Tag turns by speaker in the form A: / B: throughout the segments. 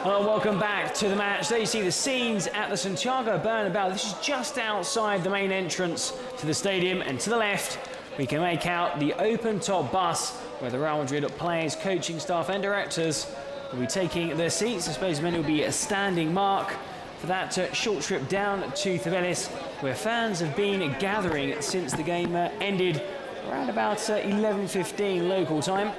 A: Hello, welcome back to the match. There you see the scenes at the Santiago Bernabeu. This is just outside the main entrance to the stadium, and to the left we can make out the open-top bus where the Real Madrid players, coaching staff and directors will be taking their seats. I suppose men will be a standing mark for that short trip down to Sibelius, where fans have been gathering since the game ended around about 11:15 local time.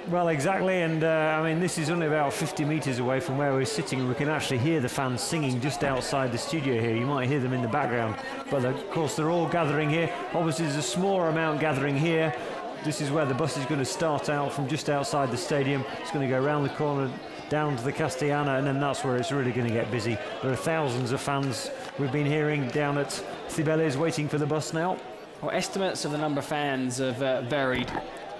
B: Well, exactly, and I mean, this is only about 50 metres away from where we're sitting, and we can actually hear the fans singing just outside the studio here. You might hear them in the background, but of course they're all gathering here. Obviously there's a smaller amount gathering here. This is where the bus is going to start out from just outside the stadium. It's going to go around the corner down to the Castellana, and then that's where it's really going to get busy. There are thousands of fans we've been hearing down at Sibelius waiting for the bus now.
A: Well, estimates of the number of fans have varied.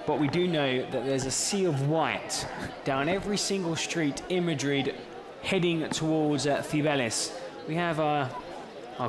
A: But we do know that there's a sea of white down every single street in Madrid heading towards Sibelius. We have our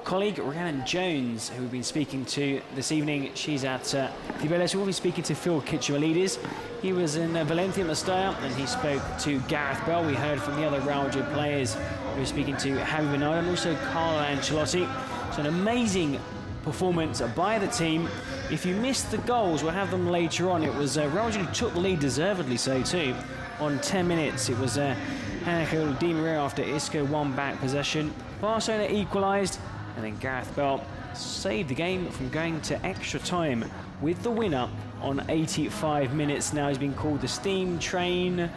A: colleague Rhiannon Jones, who we've been speaking to this evening. She's at Sibelius. We'll be speaking to Phil Kitchalides. He was in Valencia Mestalla and he spoke to Gareth Bale. We heard from the other Real Madrid players. We were speaking to Javi Bernardo and also Carlo Ancelotti. So an amazing performance by the team. If you missed the goals, we'll have them later on. It was Real Madrid who took the lead, deservedly so too, on 10 minutes. It was Angel Di Maria after Isco won back possession. Barcelona equalised, and then Gareth Bale saved the game from going to extra time with the winner on 85 minutes. Now he's been called the steam train,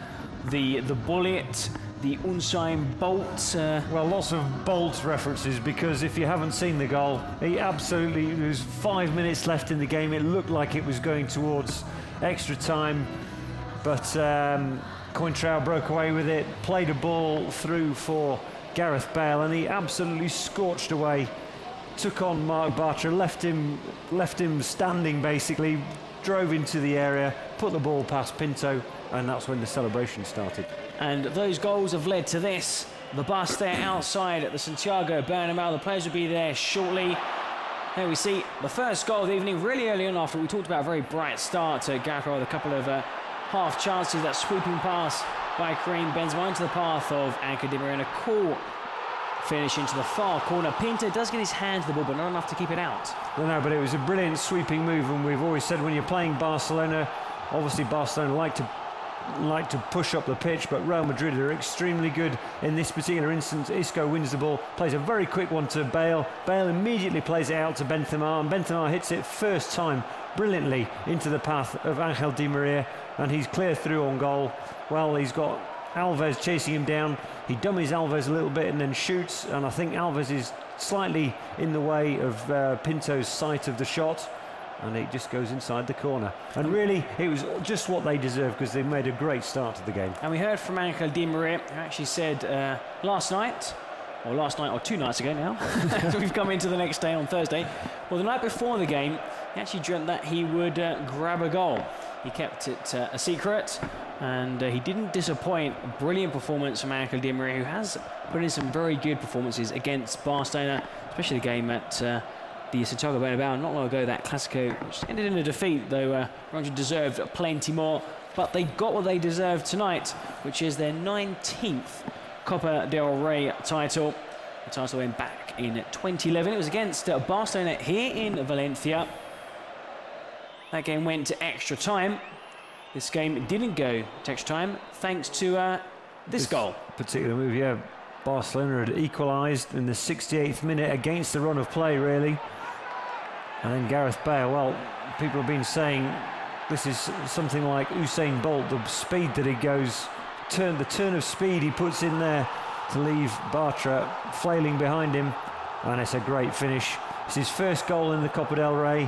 A: the bullet, the Usain Bolt.
B: Well, lots of Bolt references, because if you haven't seen the goal, there was 5 minutes left in the game. It looked like it was going towards extra time, but Coentrao broke away with it, played a ball through for Gareth Bale, and he absolutely scorched away, took on Marc Bartra, left him standing basically, drove into the area, put the ball past Pinto, and that's when the celebration started.
A: And those goals have led to this. The bus there outside at the Santiago Bernabeu. The players will be there shortly. There we see the first goal of the evening, really early on after we talked about a very bright start to Gareth with a couple of half chances. That sweeping pass by Karim Benzema into the path of Angel Di Maria and a cool finish into the far corner. Pinto does get his hands to the ball, but not enough to keep it out.
B: No, but it was a brilliant sweeping move, and we've always said when you're playing Barcelona, obviously Barcelona like to push up the pitch, but Real Madrid are extremely good in this particular instance. Isco wins the ball, plays a very quick one to Bale. Bale immediately plays it out to Benzema, and Benzema hits it first time brilliantly into the path of Angel Di Maria, and he's clear through on goal. Well, he's got Alves chasing him down. He dummies Alves a little bit and then shoots, and I think Alves is slightly in the way of Pinto's sight of the shot, and it just goes inside the corner. And really, it was just what they deserved, because they made a great start to the game.
A: And we heard from Angel Di Maria, who actually said last night or 2 nights ago now, we've come into the next day on Thursday, well, the night before the game, he actually dreamt that he would grab a goal. He kept it a secret, and he didn't disappoint. A brilliant performance from Angel Di Maria, who has put in some very good performances against Barcelona, especially the game at the Santiago Bernabeu not long ago, that Clásico, which ended in a defeat, though Real deserved plenty more. But they got what they deserved tonight, which is their 19th Copa del Rey title. The title went back in 2011. It was against Barcelona here in Valencia. That game went to extra time. This game didn't go to extra time thanks to this goal.
B: Particular move, yeah. Barcelona had equalised in the 68th minute against the run of play, really. And then Gareth Bale, well, people have been saying this is something like Usain Bolt, the speed that he goes, the turn of speed he puts in there to leave Bartra flailing behind him, and it's a great finish. It's his first goal in the Copa del Rey,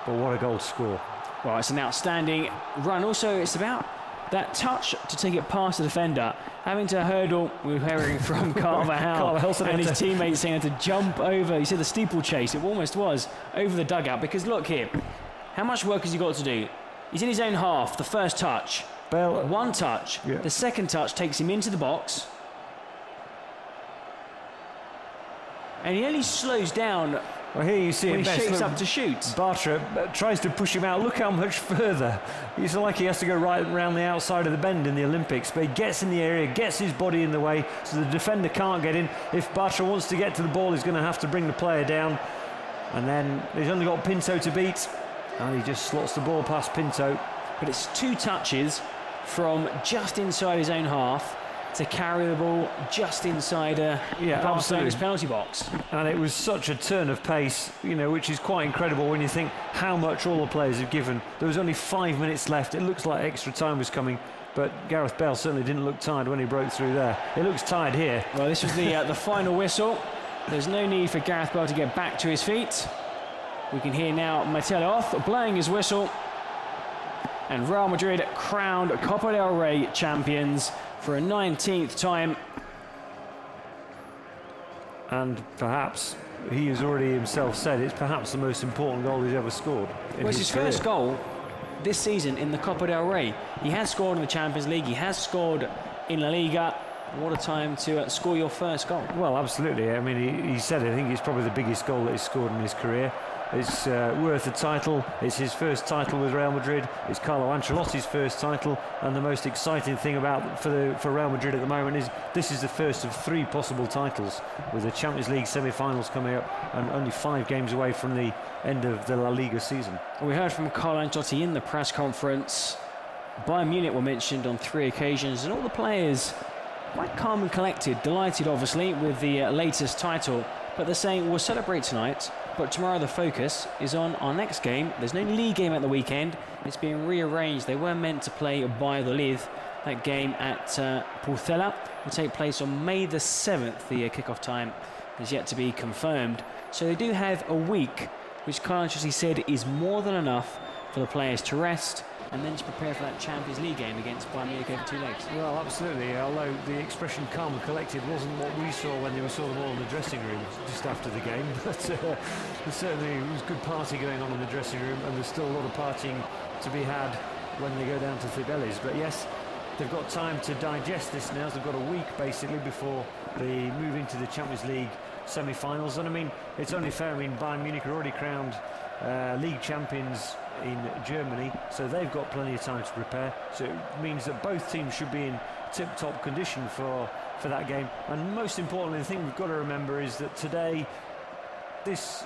B: but what a goal to score.
A: Well, it's an outstanding run. Also, it's about that touch to take it past the defender, having to hurdle. We were hearing from Carvajal and his teammates saying to jump over. You see the steeplechase, it almost was, over the dugout. Because look here, how much work has he got to do? He's in his own half, the first touch.
B: Bale,
A: one touch. Yeah. The second touch takes him into the box. And he only slows down
B: Well, here you see
A: when
B: it
A: he
B: best.
A: shapes
B: Look,
A: up to shoot.
B: Bartra tries to push him out. Look how much further. It's like he has to go right around the outside of the bend in the Olympics, but he gets in the area, gets his body in the way, so the defender can't get in. If Bartra wants to get to the ball, he's going to have to bring the player down. And then he's only got Pinto to beat, and he just slots the ball past Pinto.
A: But it's 2 touches from just inside his own half to carry the ball just inside Barcelona's penalty box.
B: And it was such a turn of pace, you know, which is quite incredible when you think how much all the players have given. There was only 5 minutes left. It looks like extra time was coming, but Gareth Bale certainly didn't look tired when he broke through there. It looks tired here.
A: Well, this was the final whistle. There's no need for Gareth Bale to get back to his feet. We can hear now Mateloth blowing his whistle. And Real Madrid crowned Copa del Rey champions for a 19th time.
B: And perhaps, he has already himself said, it's perhaps the most important goal he's ever scored.
A: Well, it's his first goal this season in the Copa del Rey. He has scored in the Champions League, he has scored in La Liga. What a time to score your first goal.
B: Well, absolutely. I mean, he said it. I think it's probably the biggest goal that he's scored in his career. It's worth a title. It's his first title with Real Madrid. It's Carlo Ancelotti's first title. And the most exciting thing about for Real Madrid at the moment is this is the first of 3 possible titles, with the Champions League semi-finals coming up and only 5 games away from the end of the La Liga season.
A: We heard from Carlo Ancelotti in the press conference. Bayern Munich were mentioned on 3 occasions, and all the players quite calm and collected, delighted obviously with the latest title, but they're saying we'll celebrate tonight, but tomorrow the focus is on our next game. There's no league game at the weekend, it's being rearranged. They were meant to play Valladolid. That game at Pucela will take place on May the 7th. The kickoff time is yet to be confirmed, so they do have a week, which Carlo Ancelotti said is more than enough for the players to rest and then to prepare for that Champions League game against Bayern Munich over 2 legs.
B: Well, absolutely, although the expression calm and collected wasn't what we saw when they saw them all in the dressing room just after the game, but certainly it was good party going on in the dressing room, and there's still a lot of partying to be had when they go down to Cibeles. But yes, they've got time to digest this now. They've got a week basically before they move into the Champions League semi-finals, and I mean, it's only fair. I mean, Bayern Munich are already crowned league champions in Germany, so they've got plenty of time to prepare. So it means that both teams should be in tip-top condition for that game. And most importantly, the thing we've got to remember is that today this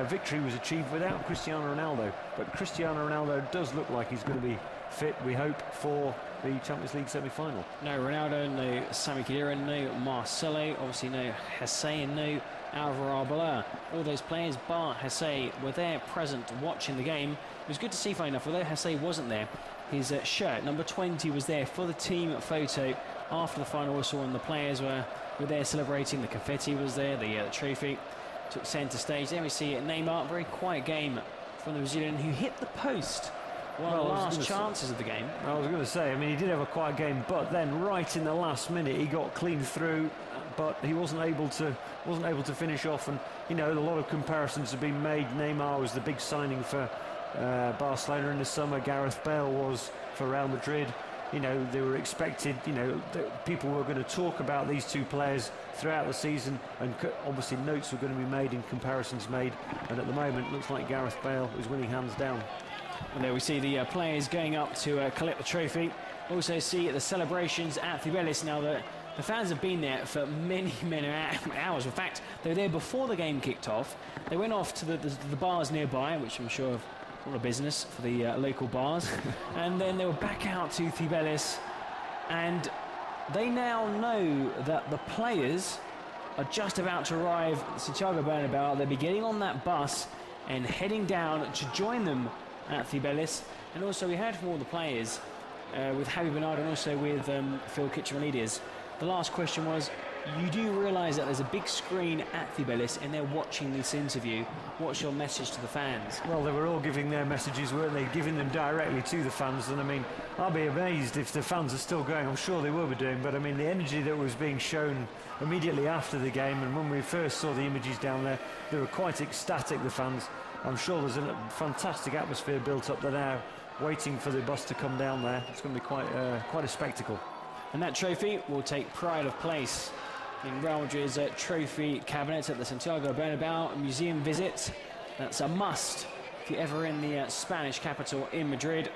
B: victory was achieved without Cristiano Ronaldo, but Cristiano Ronaldo does look like he's going to be fit, we hope, for the Champions League semi-final.
A: No Ronaldo, no Sami Khedira, no Marcelo, obviously no Hesse, and no Alvaro Arbeloa. All those players, bar Hesse, were there present watching the game. It was good to see, funny enough, although Hesse wasn't there, his shirt, number 20, was there for the team photo after the final whistle, and the players were there celebrating. The confetti was there, the trophy took centre stage. There we see Neymar, very quiet game from the Brazilian, who hit the post. One of the last chances of the game.
B: I was going to say, I mean, he did have a quiet game, but then right in the last minute he got clean through, but he wasn't able to finish off. And you know, a lot of comparisons have been made. Neymar was the big signing for Barcelona in the summer. Gareth Bale was for Real Madrid. You know, they were expected, you know, people were going to talk about these two players throughout the season, and obviously notes were going to be made and comparisons made. And at the moment, it looks like Gareth Bale is winning hands down.
A: And there we see the players going up to collect the trophy. Also see the celebrations at Cibeles. Now the fans have been there for many hours. In fact, they were there before the game kicked off. They went off to the bars nearby, which I'm sure have a lot of business for the local bars. And then they were back out to Cibeles, and they now know that the players are just about to arrive at Santiago Bernabeu. They'll be getting on that bus and heading down to join them at Cibeles. And also we heard from all the players, with Javi Bernardo and also with Phil Kitchen-Leaders. The last question was, you do realise that there's a big screen at Cibeles and they're watching this interview. What's your message to the fans?
B: Well, they were all giving their messages, weren't they? Giving them directly to the fans. And I mean, I'll be amazed if the fans are still going. I'm sure they will be doing, but I mean, the energy that was being shown immediately after the game, and when we first saw the images down there, they were quite ecstatic, the fans. I'm sure there's a fantastic atmosphere built up there now, waiting for the bus to come down there. It's going to be quite a spectacle.
A: And that trophy will take pride of place in Real Madrid's trophy cabinet at the Santiago Bernabeu museum visit. That's a must if you're ever in the Spanish capital in Madrid.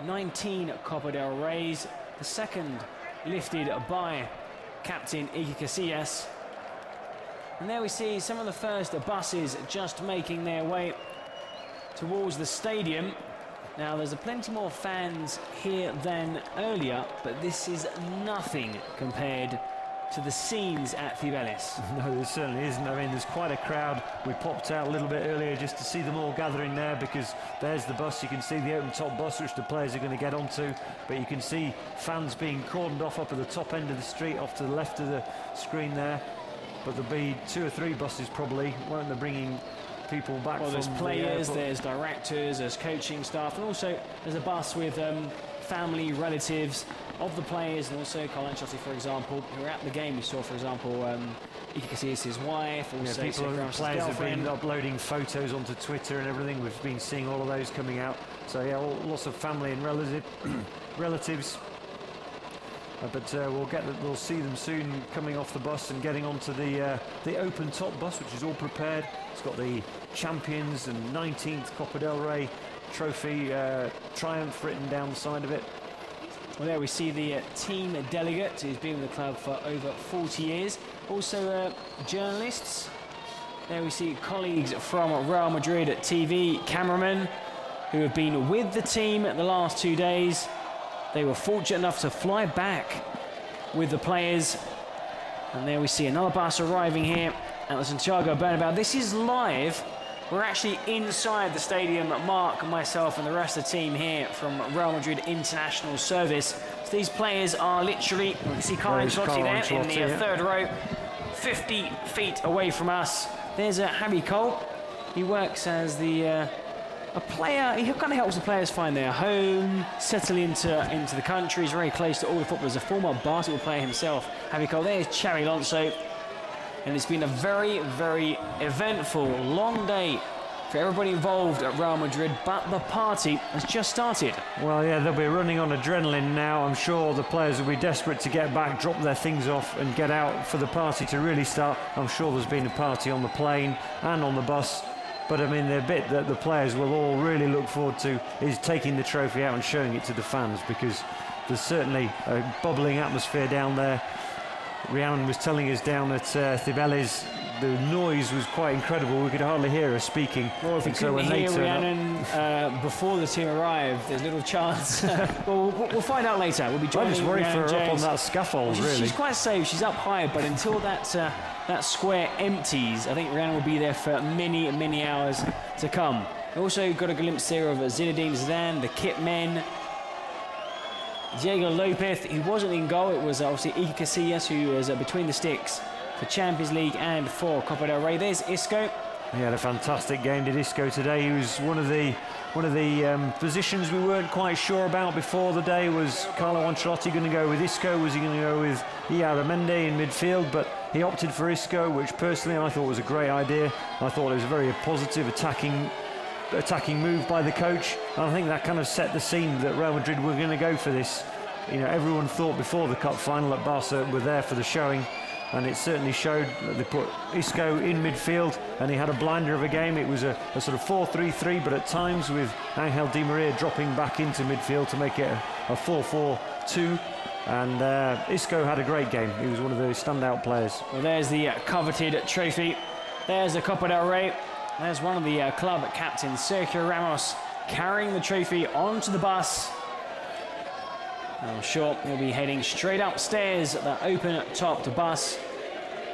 A: 19 Copa del Reys, the second lifted by captain Iker Casillas. And there we see some of the first buses just making their way towards the stadium. Now there's plenty more fans here than earlier, but this is nothing compared to the scenes at Cibeles.
B: No, there certainly isn't. I mean, there's quite a crowd. We popped out a little bit earlier just to see them all gathering there, because there's the bus. You can see the open top bus which the players are going to get onto, but you can see fans being cordoned off up at the top end of the street, off to the left of the screen there. But there'll be 2 or 3 buses probably, won't they, bringing people back.
A: Well, there's players, there's directors, there's coaching staff, and also there's a bus with family, relatives of the players, and also Carlo Ancelotti, for example, who were at the game. We saw, for example, Iker Casillas' wife, also
B: players have been uploading photos onto Twitter and everything. We've been seeing all of those coming out. So yeah, lots of family and relatives. But we'll see them soon coming off the bus and getting onto the open top bus, which is all prepared. It's got the champions and 19th Copa del Rey trophy triumph written down the side of it.
A: Well, there we see the team delegate who's been with the club for over 40 years. Also journalists. There we see colleagues from Real Madrid TV, cameramen who have been with the team the last 2 days. They were fortunate enough to fly back with the players. And there we see another bus arriving here at the Santiago Bernabeu. This is live. We're actually inside the stadium. Mark, myself and the rest of the team here from Real Madrid International Service. So these players are literally, you can see Carlo Ancelotti there in the third row, 50 feet away from us. There's Harry Cole. He works as a player. He kind of helps the players find their home, settle into the country. He's very close to all the footballers. A former basketball player himself, Harry Cole. There's Xabi Alonso. And it's been a very, very eventful, long day for everybody involved at Real Madrid, but the party has just started.
B: Well, yeah, they'll be running on adrenaline now. I'm sure the players will be desperate to get back, drop their things off and get out for the party to really start. I'm sure there's been a party on the plane and on the bus. But I mean, the bit that the players will all really look forward to is taking the trophy out and showing it to the fans, because there's certainly a bubbling atmosphere down there. Rhiannon was telling us down at Cibeles, the noise was quite incredible. We could hardly hear her speaking.
A: Well, if we couldn't hear Rhiannon before the team arrived, there's little chance. Well, we'll find out later. We'll be joining
B: I just worried for her
A: James
B: up on that scaffold, really.
A: She's quite safe. She's up high, but until that square empties, I think Rhiannon will be there for many, many hours to come. We also got a glimpse there of Zinedine Zidane, the kit men. Diego Lopez, who wasn't in goal. It was obviously Iker Casillas, who was between the sticks for Champions League and for Copa del Rey. There's Isco.
B: He had a fantastic game, did Isco, today. He was one of the positions we weren't quite sure about before the day. Was Carlo Ancelotti going to go with Isco? Was he going to go with Iyaramendi in midfield? But he opted for Isco, which personally I thought was a great idea. I thought it was a very positive attacking move by the coach, and I think that kind of set the scene that Real Madrid were going to go for this. You know, everyone thought before the cup final that Barca were there for the showing, and it certainly showed that they put Isco in midfield, and he had a blinder of a game. It was a sort of 4-3-3, but at times with Angel Di Maria dropping back into midfield to make it a 4-4-2. And Isco had a great game. He was one of the standout players.
A: Well, there's the coveted trophy. There's the Copa del Rey. There's one of the club captains, Sergio Ramos, carrying the trophy onto the bus. I'm sure he'll be heading straight upstairs at the open-topped bus.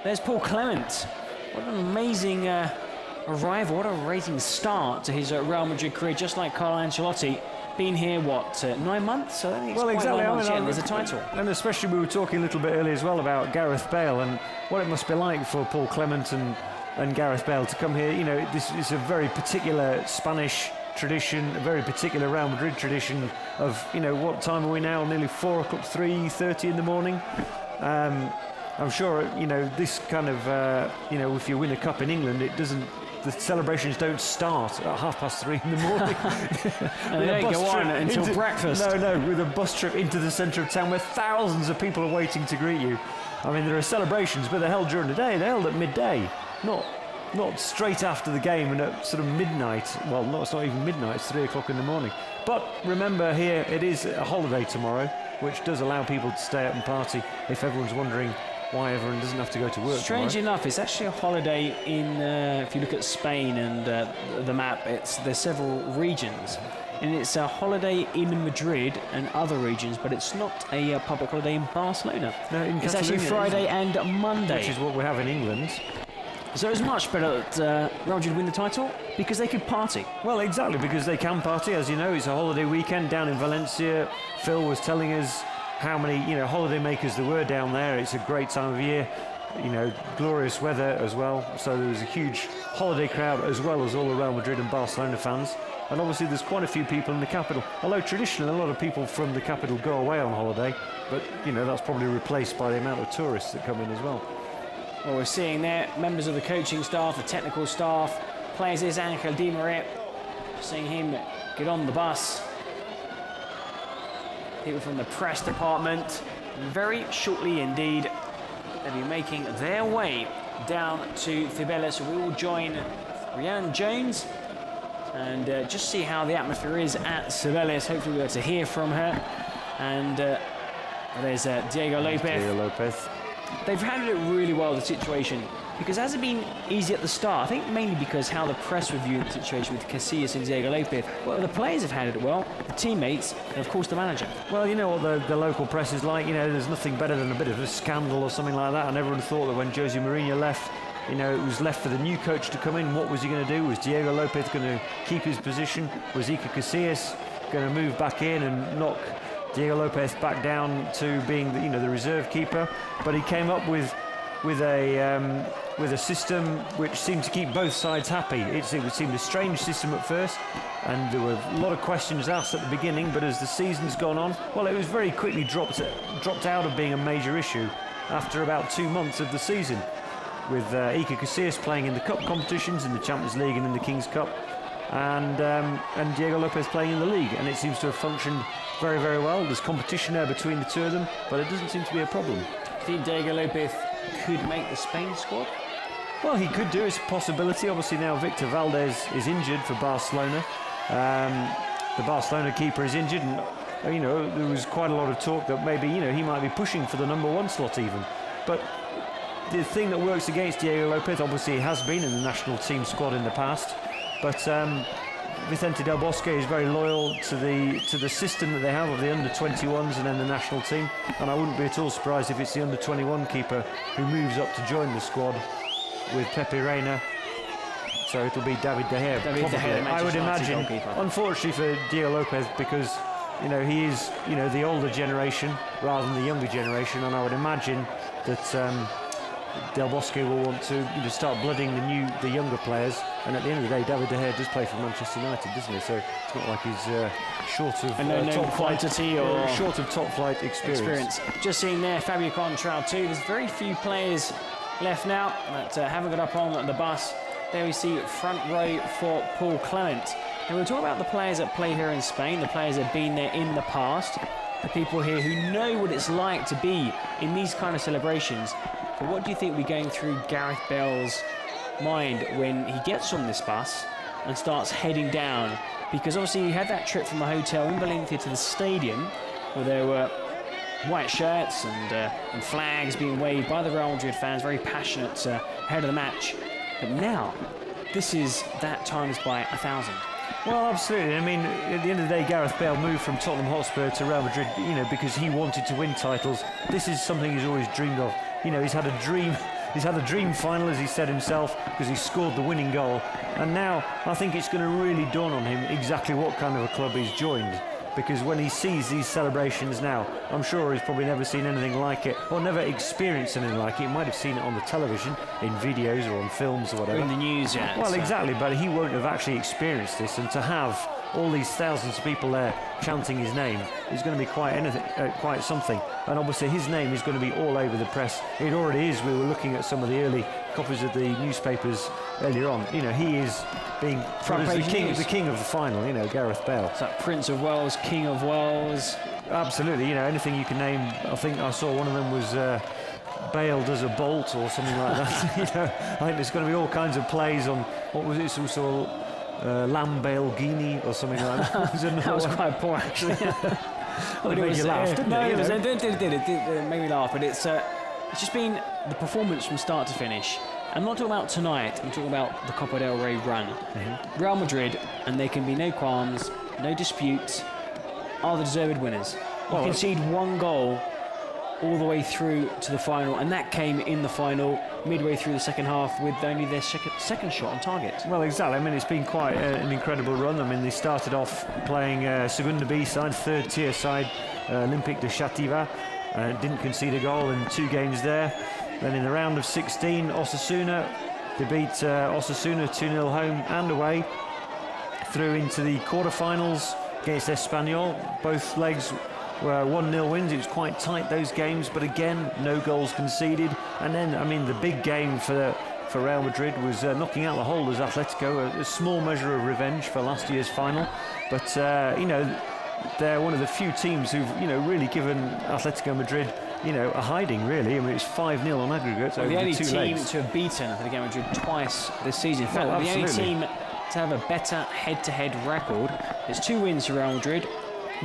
A: There's Paul Clement. What an amazing arrival, what a racing start to his Real Madrid career, just like Carlo Ancelotti. Been here, what, 9 months? So I think it's quite exactly 9 months yet, and there's a title.
B: And especially we were talking a little bit earlier as well about Gareth Bale and what it must be like for Paul Clement and Gareth Bale to come here. You know, this is a very particular Spanish tradition, a very particular Real Madrid tradition of, you know, what time are we now? Nearly 4 o'clock, 3:30 in the morning. I'm sure, you know, this kind of, you know, if you win a cup in England, it doesn't the celebrations don't start at 3:30 in the morning.
A: And they don't go on until breakfast.
B: No, with a bus trip into the centre of town where thousands of people are waiting to greet you. I mean, there are celebrations, but they're held during the day. They're held at midday, not straight after the game and at sort of midnight. Well, it's not even midnight, it's 3 o'clock in the morning. But remember here, it is a holiday tomorrow, which does allow people to stay up and party if everyone's wondering why everyone doesn't have to go to work.
A: Strange
B: tomorrow.
A: enough, it's actually a holiday in, if you look at Spain and the map, there's several regions. And it's a holiday in Madrid and other regions, but it's not a public holiday in Barcelona.
B: No, in
A: it's actually Friday and Monday.
B: Which is what we have in England.
A: So it's much better that Real Madrid win the title because they could party.
B: Well, exactly, because they can party. As you know, it's a holiday weekend down in Valencia. Phil was telling us how many, holiday makers there were down there. It's a great time of year, glorious weather as well. So there was a huge holiday crowd as well as all the Real Madrid and Barcelona fans. And obviously there's quite a few people in the capital. Although traditionally a lot of people from the capital go away on holiday, but that's probably replaced by the amount of tourists that come in as well.
A: Well, we're seeing there members of the coaching staff, the technical staff, players. Is Angel Di Maria, seeing him get on the bus. People from the press department. Very shortly indeed, they'll be making their way down to Cibeles. We will join Rhiannon Jones and just see how the atmosphere is at Cibeles. Hopefully we'll be able to hear from her. And there's Diego Lopez. They've handled it really well, the situation, because it hasn't been easy at the start. I think mainly because how the press reviewed the situation with Casillas and Diego Lopez. Well, the players have handled it well, the teammates, and of course the manager.
B: Well, you know what the local press is like. There's nothing better than a bit of a scandal or something like that. And everyone thought that when Jose Mourinho left, it was left for the new coach to come in. What was he going to do? Was Diego Lopez going to keep his position? Was Iker Casillas going to move back in and knock Diego Lopez back down to being the reserve keeper? But he came up with a system which seemed to keep both sides happy. It seemed a strange system at first, and there were a lot of questions asked at the beginning, but as the season's gone on, well, it was very quickly dropped out of being a major issue after about 2 months of the season, with Iker Casillas playing in the cup competitions, in the Champions League and in the King's Cup, and Diego Lopez playing in the league, and it seems to have functioned very, very well. There's competition there between the two of them, but it doesn't seem to be a problem.
A: Do you think Diego Lopez could make the Spain squad?
B: Well, he could do. It's a possibility. Obviously now Victor Valdez is injured for Barcelona. The Barcelona keeper is injured, and there was quite a lot of talk that maybe he might be pushing for the #1 slot even. But the thing that works against Diego Lopez, obviously he has been in the national team squad in the past, but Vicente Del Bosque is very loyal to the system that they have of the under-21s and then the national team, and I wouldn't be at all surprised if it's the under-21 keeper who moves up to join the squad with Pepe Reina. So it'll be David De Gea. I would imagine. Unfortunately for Diego Lopez, because he is the older generation rather than the younger generation, and I would imagine that Del Bosque will want to start blooding the younger players. And at the end of the day, David De Gea does play for Manchester United, doesn't he? So it's not like he's short of top quantity or short of top flight experience.
A: Just seeing there, Fabio Contral too. There's very few players left now that haven't got up on the bus. There we see front row for Paul Clement. And we'll talk about the players that play here in Spain, the players that have been there in the past, the people here who know what it's like to be in these kind of celebrations. But what do you think will be going through Gareth Bale's mind when he gets on this bus and starts heading down? Because obviously he had that trip from the hotel in Valencia to the stadium where there were white shirts and flags being waved by the Real Madrid fans, very passionate ahead of the match. But now, this is that times by 1,000.
B: Well, absolutely. I mean, at the end of the day, Gareth Bale moved from Tottenham Hotspur to Real Madrid, because he wanted to win titles. This is something he's always dreamed of. He's had a dream. He's had a dream final, as he said himself, because he scored the winning goal. And now I think it's going to really dawn on him exactly what kind of a club he's joined. Because when he sees these celebrations now, I'm sure he's probably never seen anything like it, or never experienced anything like it. He might have seen it on the television, in videos or on films or whatever.
A: In the news, yeah.
B: Well, exactly, but he won't have actually experienced this. And to have all these thousands of people there chanting his name is going to be quite something. And obviously his name is going to be all over the press. It already is. We were looking at some of the early copies of the newspapers earlier on. You know, he is being the king of the final, you know, Gareth Bale.
A: It's like Prince of Wales, King of Wales.
B: Absolutely, you know, anything you can name. I think I saw one of them was Bale does a bolt or something like that. You know, I think there's going to be all kinds of plays on, what was it, some sort of Lamborghini or something like that.
A: That was quite poor, actually.
B: Well, it made you laugh, didn't
A: no,
B: it?
A: It did made me laugh, but it's just been the performance from start to finish. I'm not talking about tonight, I'm talking about the Copa del Rey run. Real Madrid, and there can be no qualms, no disputes, are the deserved winners. You concede one goal all the way through to the final, and that came in the final midway through the second half with only their second shot on target.
B: Well, exactly. I mean, it's been quite an incredible run. I mean, they started off playing Segunda B side, third tier side, Olympique de Chativa, didn't concede a goal in 2 games there. Then in the round of 16, Osasuna, they beat Osasuna 2-0 home and away, through into the quarterfinals against Espanyol. Both legs were 1-0 wins. It was quite tight, those games, but again, no goals conceded. And then, I mean, the big game for Real Madrid was knocking out the holders Atletico, a small measure of revenge for last year's final. But you know, they're one of the few teams who've, you know, really given Atletico Madrid, you know, a hiding, really. I mean, it's 5-0 on aggregate over
A: the only
B: the 2
A: team
B: legs.
A: to have beaten Atletico Madrid twice this season. In fact, the only team to have a better head-to-head record. There's 2 wins for Real Madrid,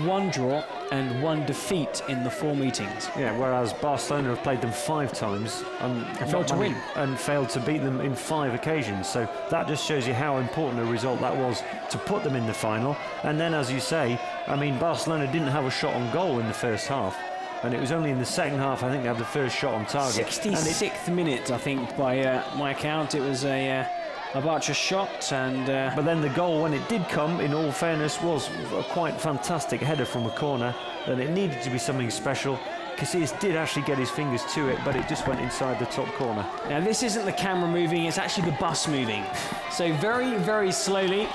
A: 1 draw and 1 defeat in the 4 meetings.
B: Yeah, whereas Barcelona have played them 5 times and
A: failed to win,
B: and failed to beat them in 5 occasions. So that just shows you how important a result that was to put them in the final. And then, as you say, I mean, Barcelona didn't have a shot on goal in the first half, and it was only in the second half, I think, they had the first shot on target.
A: 66th minute, I think, by my account. It was a Barca shot, and
B: but then the goal, when it did come, in all fairness, was a quite fantastic header from a corner, and it needed to be something special. Casillas did actually get his fingers to it, but it just went inside the top corner.
A: Now, this isn't the camera moving, it's actually the bus moving. So very, very slowly.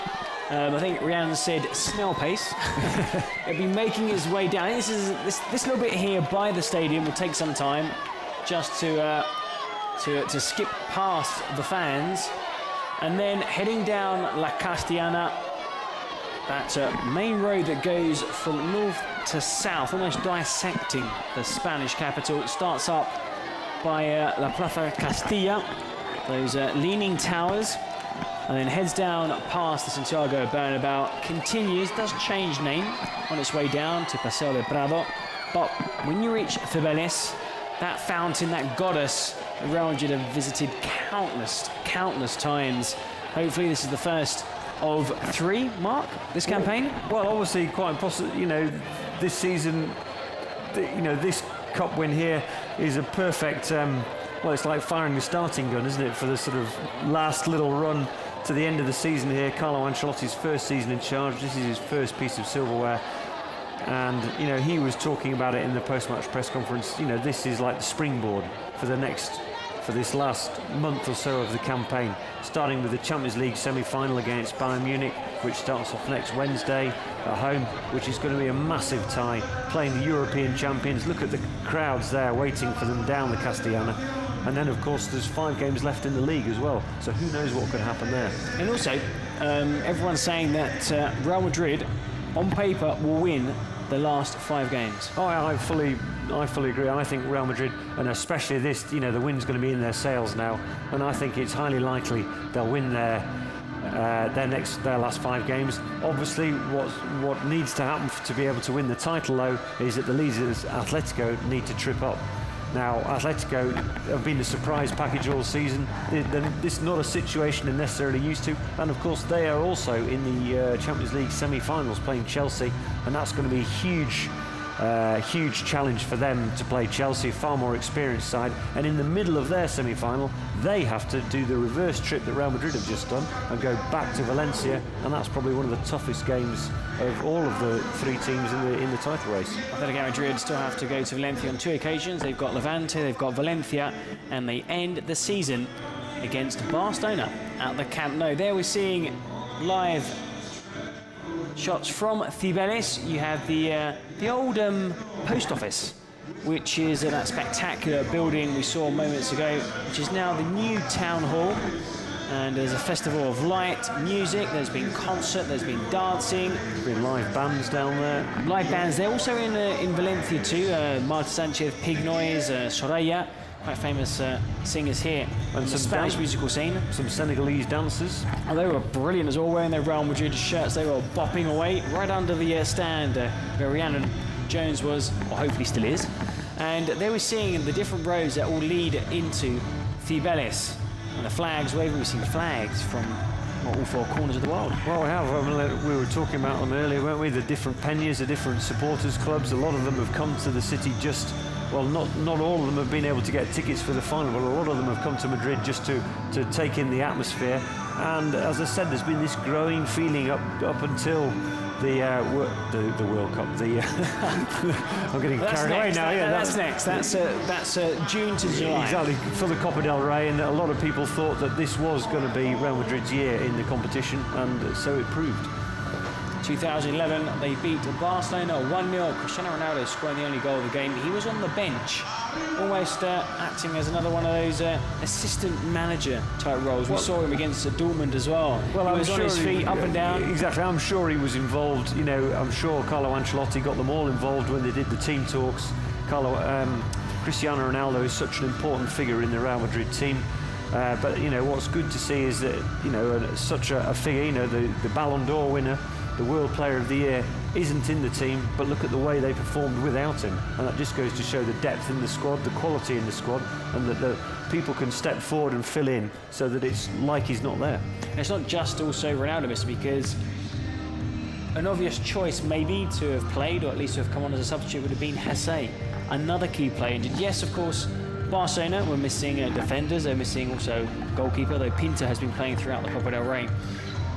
A: I think Rian said snail pace. It'll be making its way down. This little bit here by the stadium will take some time, just to skip past the fans. And then heading down La Castellana, that main road that goes from north to south, almost dissecting the Spanish capital. It starts up by La Plaza Castilla, those leaning towers, and then heads down past the Santiago Bernabeu, continues, does change name on its way down to Paseo de Prado. But when you reach Cibeles, that fountain, that goddess, Real Madrid have visited countless times. Hopefully this is the first of 3, Mark, this campaign?
B: Well, obviously quite possible, you know, this season, you know, this cup win here is a perfect, well, it's like firing the starting gun, isn't it, for the sort of last little run to the end of the season here. Carlo Ancelotti's first season in charge, this is his first piece of silverware. And, you know, he was talking about it in the post-match press conference. You know, this is like the springboard for this last month or so of the campaign, starting with the Champions League semi-final against Bayern Munich, which starts off next Wednesday at home, which is going to be a massive tie, playing the European champions. Look at the crowds there waiting for them down the Castellana. And then, of course, there's 5 games left in the league as well, so who knows what could happen there.
A: And also, everyone's saying that Real Madrid, on paper, will win the last 5 games.
B: Oh, I fully agree. I think Real Madrid, and especially this, you know, the wind's going to be in their sails now, and I think it's highly likely they'll win their last 5 games. Obviously, what needs to happen to be able to win the title, though, is that the leaders, Atletico, need to trip up. Now, Atletico have been a surprise package all season. This is not a situation they're necessarily used to. And, of course, they are also in the Champions League semi-finals playing Chelsea. And that's going to be a huge challenge for them to play Chelsea, far more experienced side. And in the middle of their semi-final, they have to do the reverse trip that Real Madrid have just done and go back to Valencia. And that's probably one of the toughest games of all of the 3 teams in the title race.
A: Atletico Madrid still have to go to Valencia on 2 occasions. They've got Levante, they've got Valencia, and they end the season against Barcelona at the Camp Nou. There we're seeing live Shots from Cibeles. You have the old post office, which is that spectacular building we saw moments ago, which is now the new town hall. And there's a festival of light, music, there's been concert, there's been dancing.
B: There's been live bands down there.
A: Live bands, they're also in Valencia too. Marta Sanchez, Pig Noise, Soraya, quite famous singers here. And the Spanish musical scene.
B: Some Senegalese dancers.
A: Oh, they were brilliant as well, wearing their Real Madrid shirts. They were bopping away right under the stand where Rihanna Jones was, or hopefully still is. And they were singing the different roads that all lead into Cibeles. And the flags waving, we've seen flags from all four corners of the world.
B: Well, we have. I mean, we were talking about them earlier, weren't we? The different peñas, the different supporters clubs. A lot of them have come to the city just, well, not all of them have been able to get tickets for the final, but a lot of them have come to Madrid just to take in the atmosphere. And as I said, there's been this growing feeling up until the World Cup. I'm getting carried away now. Yeah,
A: that's next. That's June to July.
B: Exactly, for the Copa del Rey, and a lot of people thought that this was going to be Real Madrid's year in the competition, and so it proved.
A: 2011, they beat Barcelona 1-0. Cristiano Ronaldo scoring the only goal of the game. He was on the bench, almost acting as another one of those assistant manager type roles. We saw him against Dortmund as well.
B: Well,
A: he was on his feet, up and down.
B: Exactly, I'm sure he was involved. You know, I'm sure Carlo Ancelotti got them all involved when they did the team talks. Cristiano Ronaldo is such an important figure in the Real Madrid team. But you know, what's good to see is that, you know, such a figure, you know, the Ballon d'Or winner, the World Player of the Year, isn't in the team, but look at the way they performed without him. And that just goes to show the depth in the squad, the quality in the squad, and that the people can step forward and fill in so that it's like he's not there.
A: And it's not just also Ronaldo, because an obvious choice maybe to have played, or at least to have come on as a substitute, would have been Hasse, another key player injured. Yes, of course, Barcelona were missing defenders, they're missing also goalkeeper, though Pinto has been playing throughout the Copa del Rey.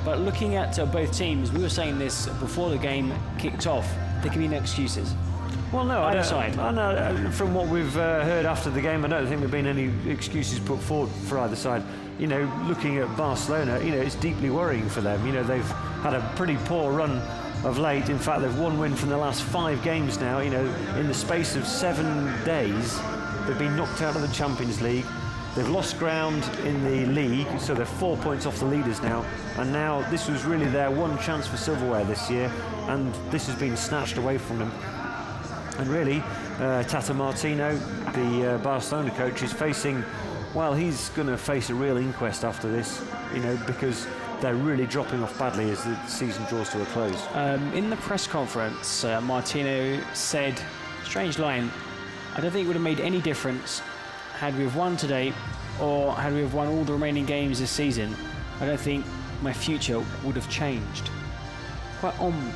A: But looking at both teams, we were saying this before the game kicked off, there can be no excuses.
B: Well, no,
A: either side.
B: I know, from what we've heard after the game, I don't think there have been any excuses put forward for either side. You know, looking at Barcelona, you know, it's deeply worrying for them. You know, they've had a pretty poor run of late. In fact, they've one win from the last 5 games now. You know, in the space of 7 days, they've been knocked out of the Champions League. They've lost ground in the league, so they're 4 points off the leaders now. And now this was really their one chance for silverware this year, and this has been snatched away from them. And really, Tata Martino, the Barcelona coach, is facing, well, he's going to face a real inquest after this, you know, because they're really dropping off badly as the season draws to a close.
A: In the press conference, Martino said, strange line, I don't think it would have made any difference had we have won today or had we have won all the remaining games this season. I don't think my future would have changed. Quite on.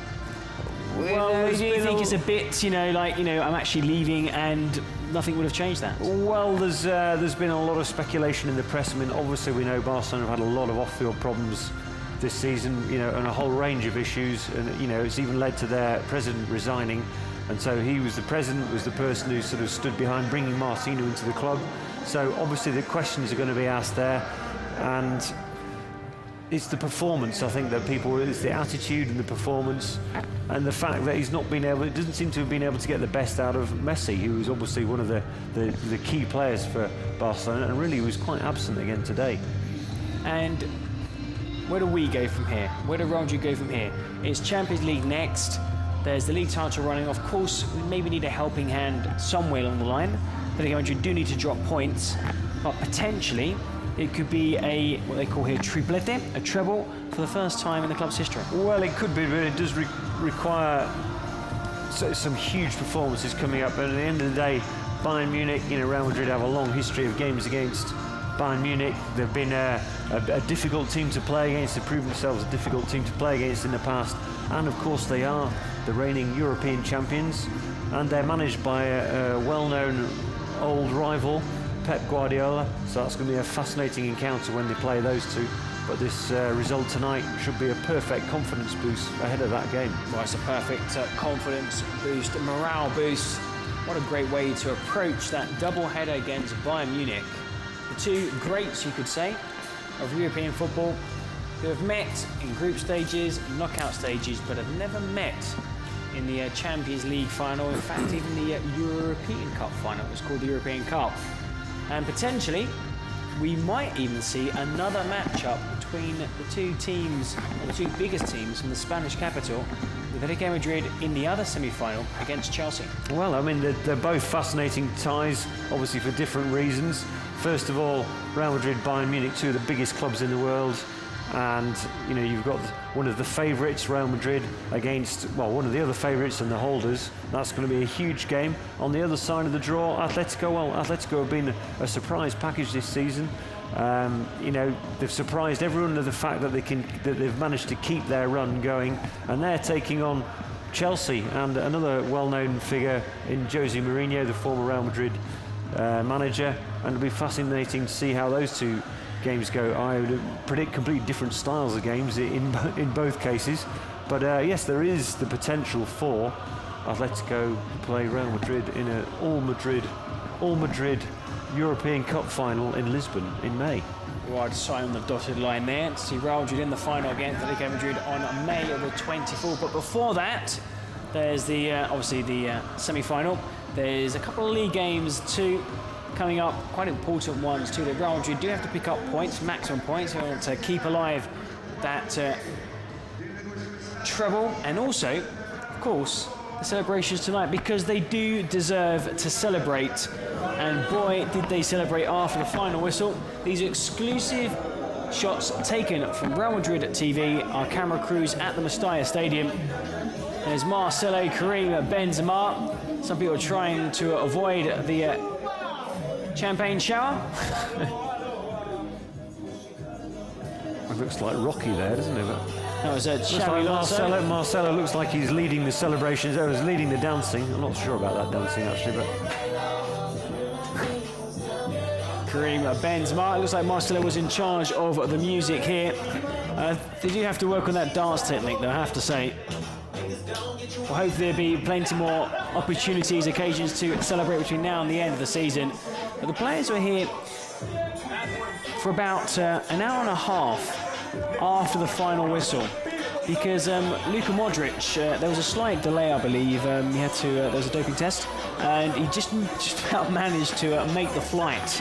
A: Well, do you think it's a bit, you know, like, you know, I'm actually leaving and nothing would have changed that?
B: Well, there's been a lot of speculation in the press. I mean, obviously we know Barcelona have had a lot of off-field problems this season, you know, and a whole range of issues, and you know, it's even led to their president resigning. And so he was the president, was the person who sort of stood behind bringing Martino into the club. So obviously the questions are going to be asked there, and it's the performance, I think, that people, it's the attitude and the performance, and the fact that he's not been able, it doesn't seem to have been able to get the best out of Messi, who was obviously one of the key players for Barcelona, and really was quite absent again today.
A: And where do we go from here? Where do Real Madrid go from here? It's Champions League next. There's the league title running. Of course, we maybe need a helping hand somewhere along the line. I think Real Madrid do need to drop points, but potentially it could be a, what they call here, triplete, a treble, for the first time in the club's history.
B: Well, it could be, but it does require some huge performances coming up. But at the end of the day, Bayern Munich, you know, Real Madrid have a long history of games against Bayern Munich. They've been a difficult team to play against. They've proven themselves a difficult team to play against in the past. And of course, they are the reigning European champions, and they're managed by a well-known old rival, Pep Guardiola. So that's going to be a fascinating encounter when they play those two. But this result tonight should be a perfect confidence boost ahead of that game.
A: Well, it's a perfect confidence boost, morale boost. What a great way to approach that double-header against Bayern Munich. The two greats, you could say, of European football. who have met in group stages, knockout stages, but have never met in the Champions League final. In fact, even the European Cup final. It was called the European Cup. And potentially, we might even see another matchup between the two teams, or the two biggest teams from the Spanish capital, with Real Madrid in the other semi-final against Chelsea.
B: Well, I mean, they're both fascinating ties, obviously for different reasons. First of all, Real Madrid, Bayern Munich, two of the biggest clubs in the world. And, you know, you've got one of the favourites, Real Madrid, against, well, one of the other favourites and the holders. That's going to be a huge game. On the other side of the draw, Atletico have been a surprise package this season. You know, they've surprised everyone with the fact that they've managed to keep their run going, and they're taking on Chelsea and another well-known figure in Jose Mourinho, the former Real Madrid manager, and it'll be fascinating to see how those two games go. I would predict completely different styles of games in both cases, but yes, there is the potential for Atletico to play Real Madrid in an all Madrid European Cup final in Lisbon in May.
A: Well, I'd sign on the dotted line there to see Real Madrid in the final against Real Madrid on May the 24th. But before that, there's the obviously the semi-final. There's a couple of league games too coming up, quite important ones too. The Real Madrid do have to pick up points, maximum points, in order to keep alive that treble, and also, of course, the celebrations tonight, because they do deserve to celebrate. And boy, did they celebrate after the final whistle. These are exclusive shots taken from Real Madrid TV, our camera crews at the Mestalla Stadium. There's Marcelo, Karim, Benzema. Some people are trying to avoid the champagne shower.
B: It looks like Rocky there, doesn't it?
A: That was
B: Marcelo looks like he's leading the celebrations. He's leading the dancing. I'm not sure about that dancing actually, but
A: Karim Benzema. It looks like Marcelo was in charge of the music here. They do have to work on that dance technique, though, I have to say. Well, hopefully there'll be plenty more opportunities, occasions to celebrate between now and the end of the season. But the players were here for about an hour and a half after the final whistle, because Luka Modric, there was a slight delay, I believe. He had to, there was a doping test, and he just about managed to make the flight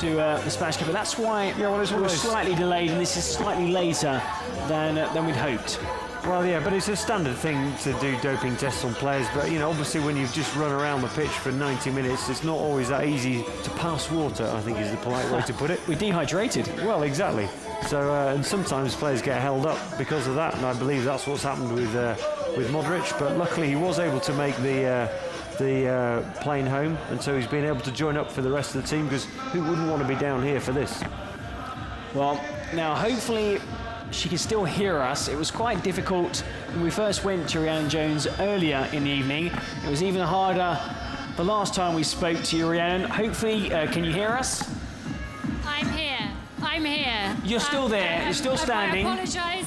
A: to the Spanish Cup. But that's why it was slightly delayed, and this is slightly later than we'd hoped.
B: Well, yeah, but it's a standard thing to do doping tests on players. But, you know, obviously when you've just run around the pitch for 90 minutes, it's not always that easy to pass water, I think is the polite way to put it.
A: We're dehydrated.
B: Well, exactly. So, and sometimes players get held up because of that, and I believe that's what's happened with Modric. But luckily he was able to make the plane home, and so he's been able to join up for the rest of the team, because who wouldn't want to be down here for this?
A: Well, now hopefully she can still hear us. It was quite difficult when we first went to Rhiannon Jones earlier in the evening. It was even harder the last time we spoke to you, Rhiannon. Hopefully, can you hear us?
C: I'm here. I'm here.
A: You're still there. You're still standing.
C: I apologise.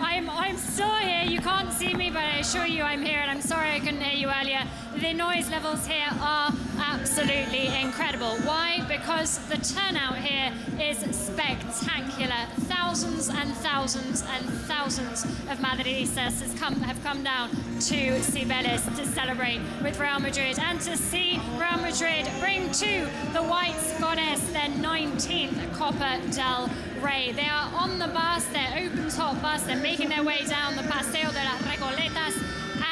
C: I'm still here. You can't see me, but I assure you I'm here, and I'm sorry I couldn't hear you earlier. The noise levels here are absolutely incredible. Why? Because the turnout here is spectacular. Thousands and thousands and thousands of Madridistas have come down to Cibeles to celebrate with Real Madrid, and to see Real Madrid bring to the White Goddess their 19th Copa del Rey. They are on the bus, their open-top bus. They're making their way down the Paseo de las Recoletas,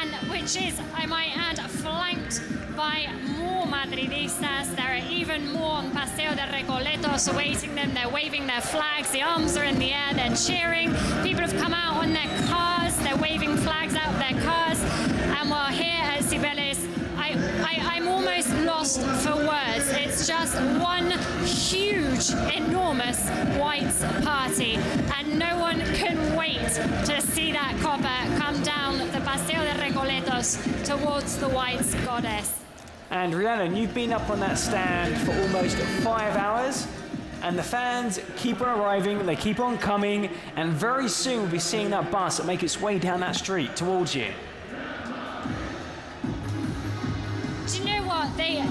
C: and which is, I might add, flanked by more Madridistas. There are even more on Paseo de Recoletos awaiting them. They're waving their flags. The arms are in the air. They're cheering. People have come out on their cars. They're waving flags out of their cars. And while here at Cibeles, I'm almost lost for words. It's just one huge, enormous white party, and no one can wait to see that copper come down the Paseo de Recoletos towards the White Goddess.
A: And Rhiannon, you've been up on that stand for almost 5 hours, and the fans keep on arriving, they keep on coming, and very soon we'll be seeing that bus make its way down that street towards you.
C: Do you know what?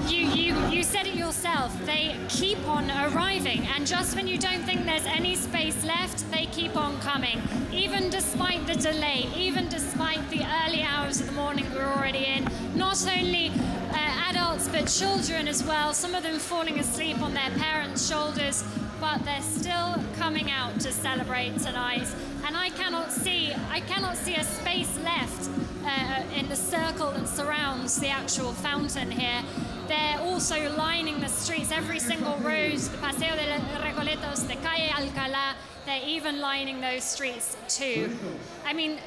C: You said said it yourself, they keep on arriving, and just when you don't think there's any space left, they keep on coming. Even despite the delay, even despite the early hours of the morning we're already in, not only adults but children as well, some of them falling asleep on their parents' shoulders, but they're still coming out to celebrate tonight. And I cannot see a space left in the circle that surrounds the actual fountain here. They're also lining the streets, every single road, the Paseo de Recoletos, the Calle Alcalá, they're even lining those streets too. I mean,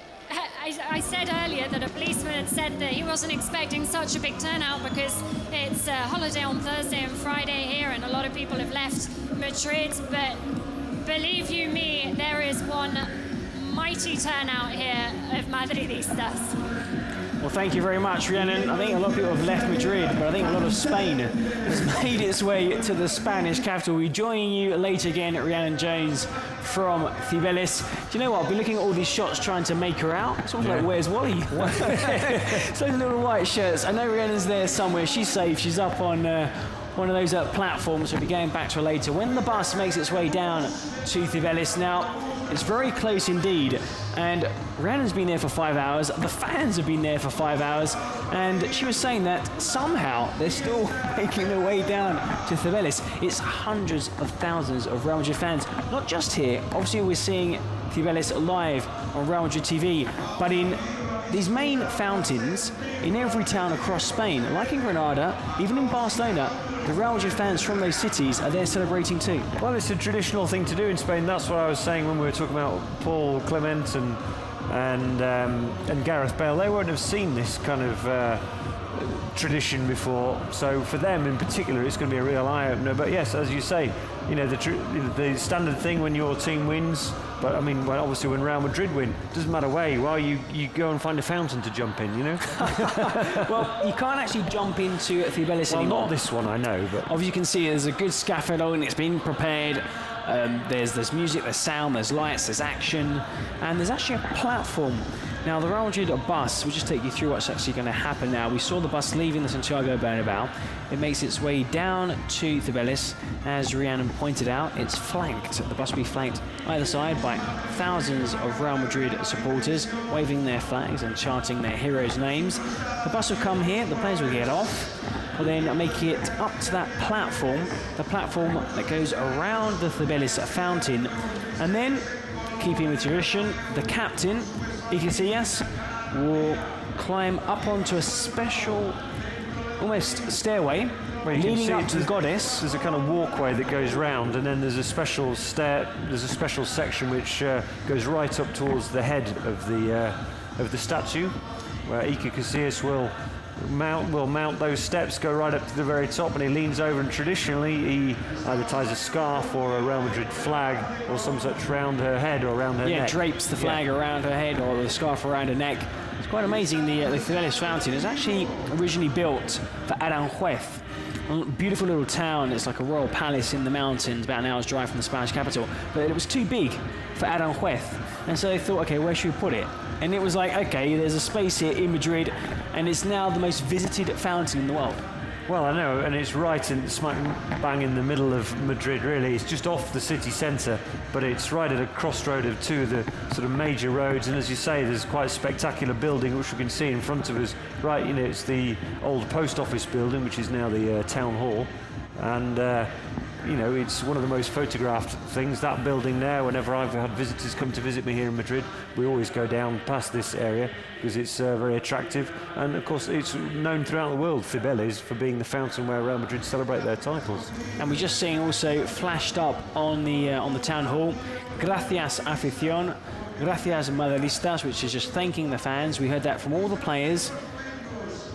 C: I said earlier that a policeman had said that he wasn't expecting such a big turnout because it's a holiday on Thursday and Friday here, and a lot of people have left Madrid, but believe you me, there is one mighty turnout here of Madridistas.
A: Well, thank you very much, Rhiannon. I think a lot of people have left Madrid, but I think a lot of Spain has made its way to the Spanish capital. We're joining you later again at Rhiannon Jones from Cibeles. Do you know what? I've been looking at all these shots trying to make her out. It's almost like, where's Wally? It's those little white shirts. I know Rhiannon's there somewhere. She's safe. She's up on one of those platforms. We'll be going back to her later. When the bus makes its way down to Cibeles now, it's very close indeed, and Rhiannon's been there for 5 hours, the fans have been there for 5 hours, and she was saying that somehow they're still making their way down to Cibeles. It's hundreds of thousands of Real Madrid fans, not just here. Obviously we're seeing Cibeles live on Real Madrid TV, but in these main fountains in every town across Spain, like in Granada, even in Barcelona, the Real Madrid fans from those cities are there celebrating too.
B: Well, it's a traditional thing to do in Spain. That's what I was saying when we were talking about Paul Clement and Gareth Bale. They won't have seen this kind of tradition before, so for them in particular it's going to be a real eye-opener. But yes, as you say, you know, the standard thing when your team wins, but I mean, well, obviously when Real Madrid win, it doesn't matter where you are, you go and find a fountain to jump in, you know.
A: Well, you can't actually jump into Cibeles anymore.
B: Not this one, I know, but
A: obviously you can see there's a good scaffolding, it's been prepared. There's music, there's sound, there's lights, there's action, and there's actually a platform. Now, the Real Madrid bus, we'll just take you through what's actually going to happen now. We saw the bus leaving the Santiago Bernabéu. It makes its way down to Cibeles. As Rhiannon pointed out, it's flanked. The bus will be flanked either side by thousands of Real Madrid supporters waving their flags and chanting their heroes' names. The bus will come here, the players will get off. We'll then make it up to that platform, the platform that goes around the Cibeles fountain. And then, keeping with tradition, the captain, Iglesias, will climb up onto a special, almost stairway, leading up to the goddess.
B: There's a kind of walkway that goes round, and then there's a special there's a special section which goes right up towards the head of the statue, where Iker Casillas will mount those steps, go right up to the very top, and he leans over, and traditionally he either ties a scarf or a Real Madrid flag or some such round her head or around her neck.
A: Yeah, drapes the flag around her head or the scarf around her neck. It's quite amazing. The Cibeles fountain is actually originally built for Aranjuez, a beautiful little town. It's like a royal palace in the mountains, about an hour's drive from the Spanish capital, but it was too big for Aranjuez, and so they thought, okay, where should we put it? And it was like, okay, there's a space here in Madrid, and it's now the most visited fountain in the world.
B: Well, I know, and it's right in smack bang in the middle of Madrid, really. It's just off the city centre, but it's right at a crossroad of two of the sort of major roads. And as you say, there's quite a spectacular building which we can see in front of us. Right, you know, it's the old post office building, which is now the town hall, and you know, it's one of the most photographed things, that building there. Whenever I've had visitors come to visit me here in Madrid, we always go down past this area because it's very attractive. And of course, it's known throughout the world, Cibeles, for being the fountain where Real Madrid celebrate their titles.
A: And we're just seeing also flashed up on the town hall, Gracias afición, Gracias Madridistas, which is just thanking the fans. We heard that from all the players.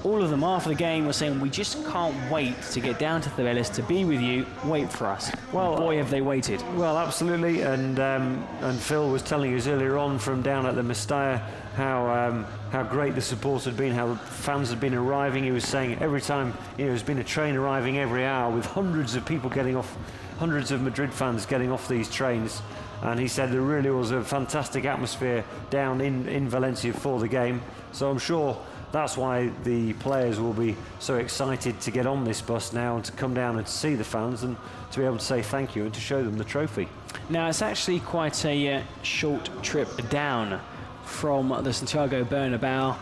A: All of them after the game were saying, we just can't wait to get down to Cibeles to be with you. Wait for us. Well, boy, have they waited.
B: Well, absolutely. And Phil was telling us earlier on from down at the Mestalla how great the support had been, how the fans had been arriving. He was saying every time, you know, there's been a train arriving every hour with hundreds of people getting off, hundreds of Madrid fans getting off these trains. And he said there really was a fantastic atmosphere down in Valencia for the game. So I'm sure that's why the players will be so excited to get on this bus now and to come down and to see the fans and to be able to say thank you and to show them the trophy.
A: Now, it's actually quite a short trip down from the Santiago Bernabéu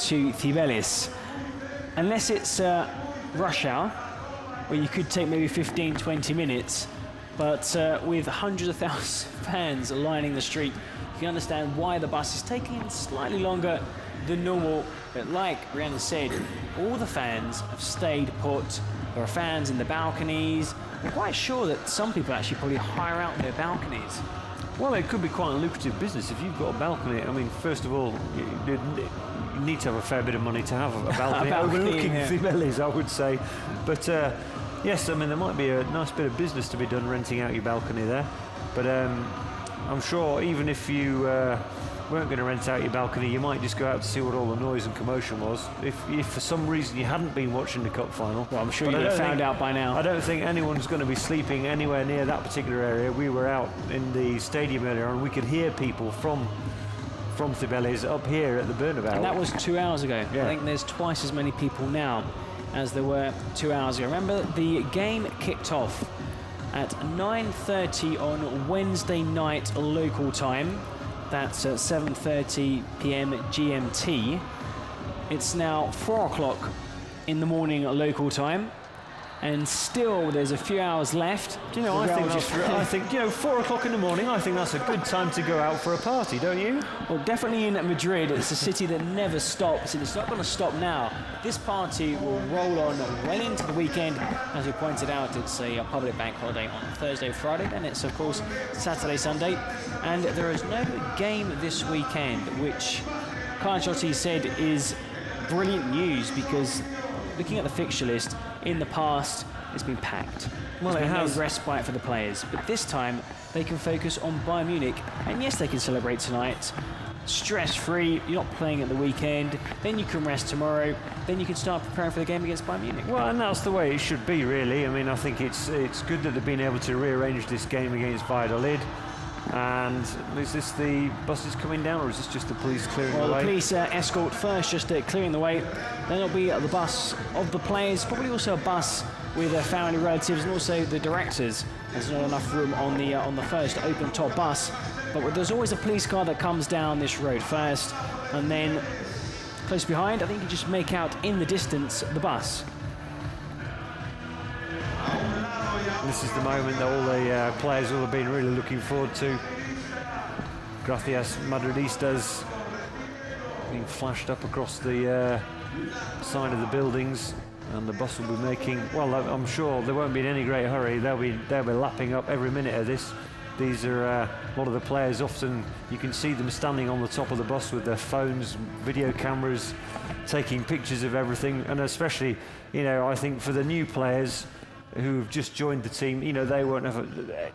A: to Cibeles. Unless it's rush hour, where you could take maybe 15-20 minutes, but with hundreds of thousands of fans lining the street, you can understand why the bus is taking slightly longer than normal. But like Rhiannon said, all the fans have stayed put. There are fans in the balconies. I'm quite sure that some people actually probably hire out their balconies.
B: Well, it could be quite a lucrative business if you've got a balcony. I mean, first of all, you need to have a fair bit of money to have a balcony, overlooking Cibeles, I would say. But yes, I mean, there might be a nice bit of business to be done renting out your balcony there. But I'm sure even if you weren't going to rent out your balcony, you might just go out to see what all the noise and commotion was. If for some reason you hadn't been watching the cup final,
A: well, I'm sure you would have found out by now.
B: I don't think anyone's going to be sleeping anywhere near that particular area. We were out in the stadium earlier and we could hear people from Cibeles up here at the Bernabéu.
A: And that was 2 hours ago.
B: Yeah.
A: I think there's twice as many people now as there were 2 hours ago. Remember, the game kicked off at 9:30 on Wednesday night local time. That's at 7:30 p.m. GMT. It's now 4 o'clock in the morning local time, and still there's a few hours left.
B: Do you know, I think, you know, 4 o'clock in the morning, I think that's a good time to go out for a party, don't you?
A: Well, definitely in Madrid. It's a city that never stops, and it's not going to stop now. This party will roll on well into the weekend. As we pointed out, it's a public bank holiday on Thursday, Friday, and it's, of course, Saturday, Sunday. And there is no game this weekend, which Carlo Ancelotti said is brilliant news, because looking at the fixture list, in the past, it's been packed.
B: Well, it has.
A: No respite for the players, but this time they can focus on Bayern Munich, and yes, they can celebrate tonight. Stress-free, you're not playing at the weekend, then you can rest tomorrow, then you can start preparing for the game against Bayern Munich.
B: Well, and that's the way it should be, really. I mean, I think it's good that they've been able to rearrange this game against Valladolid. And is this the buses coming down, or is this just the police clearing the way?
A: Well, the police escort first, just clearing the way. Then there'll be the bus of the players, probably also a bus with their family, relatives, and also the directors. There's not enough room on the first open-top bus, but there's always a police car that comes down this road first, and then close behind, I think you can just make out in the distance the bus.
B: This is the moment that all the players will have been really looking forward to. Gracias Madridistas being flashed up across the side of the buildings, and the bus will be making, well, I'm sure they won't be in any great hurry. They'll be lapping up every minute of this. These are a lot of the players. Often you can see them standing on the top of the bus with their phones, video cameras, taking pictures of everything. And especially, you know, I think for the new players who've just joined the team, you know, they won't have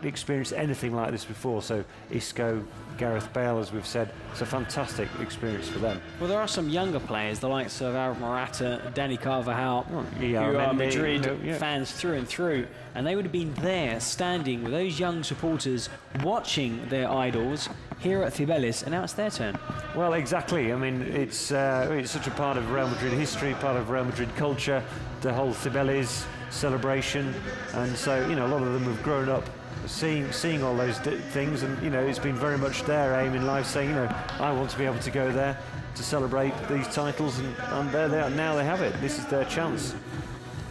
B: experienced anything like this before. So Isco, Gareth Bale, as we've said, it's a fantastic experience for them.
A: Well, there are some younger players, the likes of Alvaro Morata, Dani Carvajal, who are Madrid fans through and through, and they would have been there standing with those young supporters watching their idols here at Cibeles, and now it's their turn.
B: Well, exactly. I mean, it's such a part of Real Madrid history, part of Real Madrid culture, the whole Cibeles celebration, and so, you know, a lot of them have grown up seeing all those things, and, you know, it's been very much their aim in life, saying, you know, I want to be able to go there to celebrate these titles, and there they are. Now they have it. This is their chance.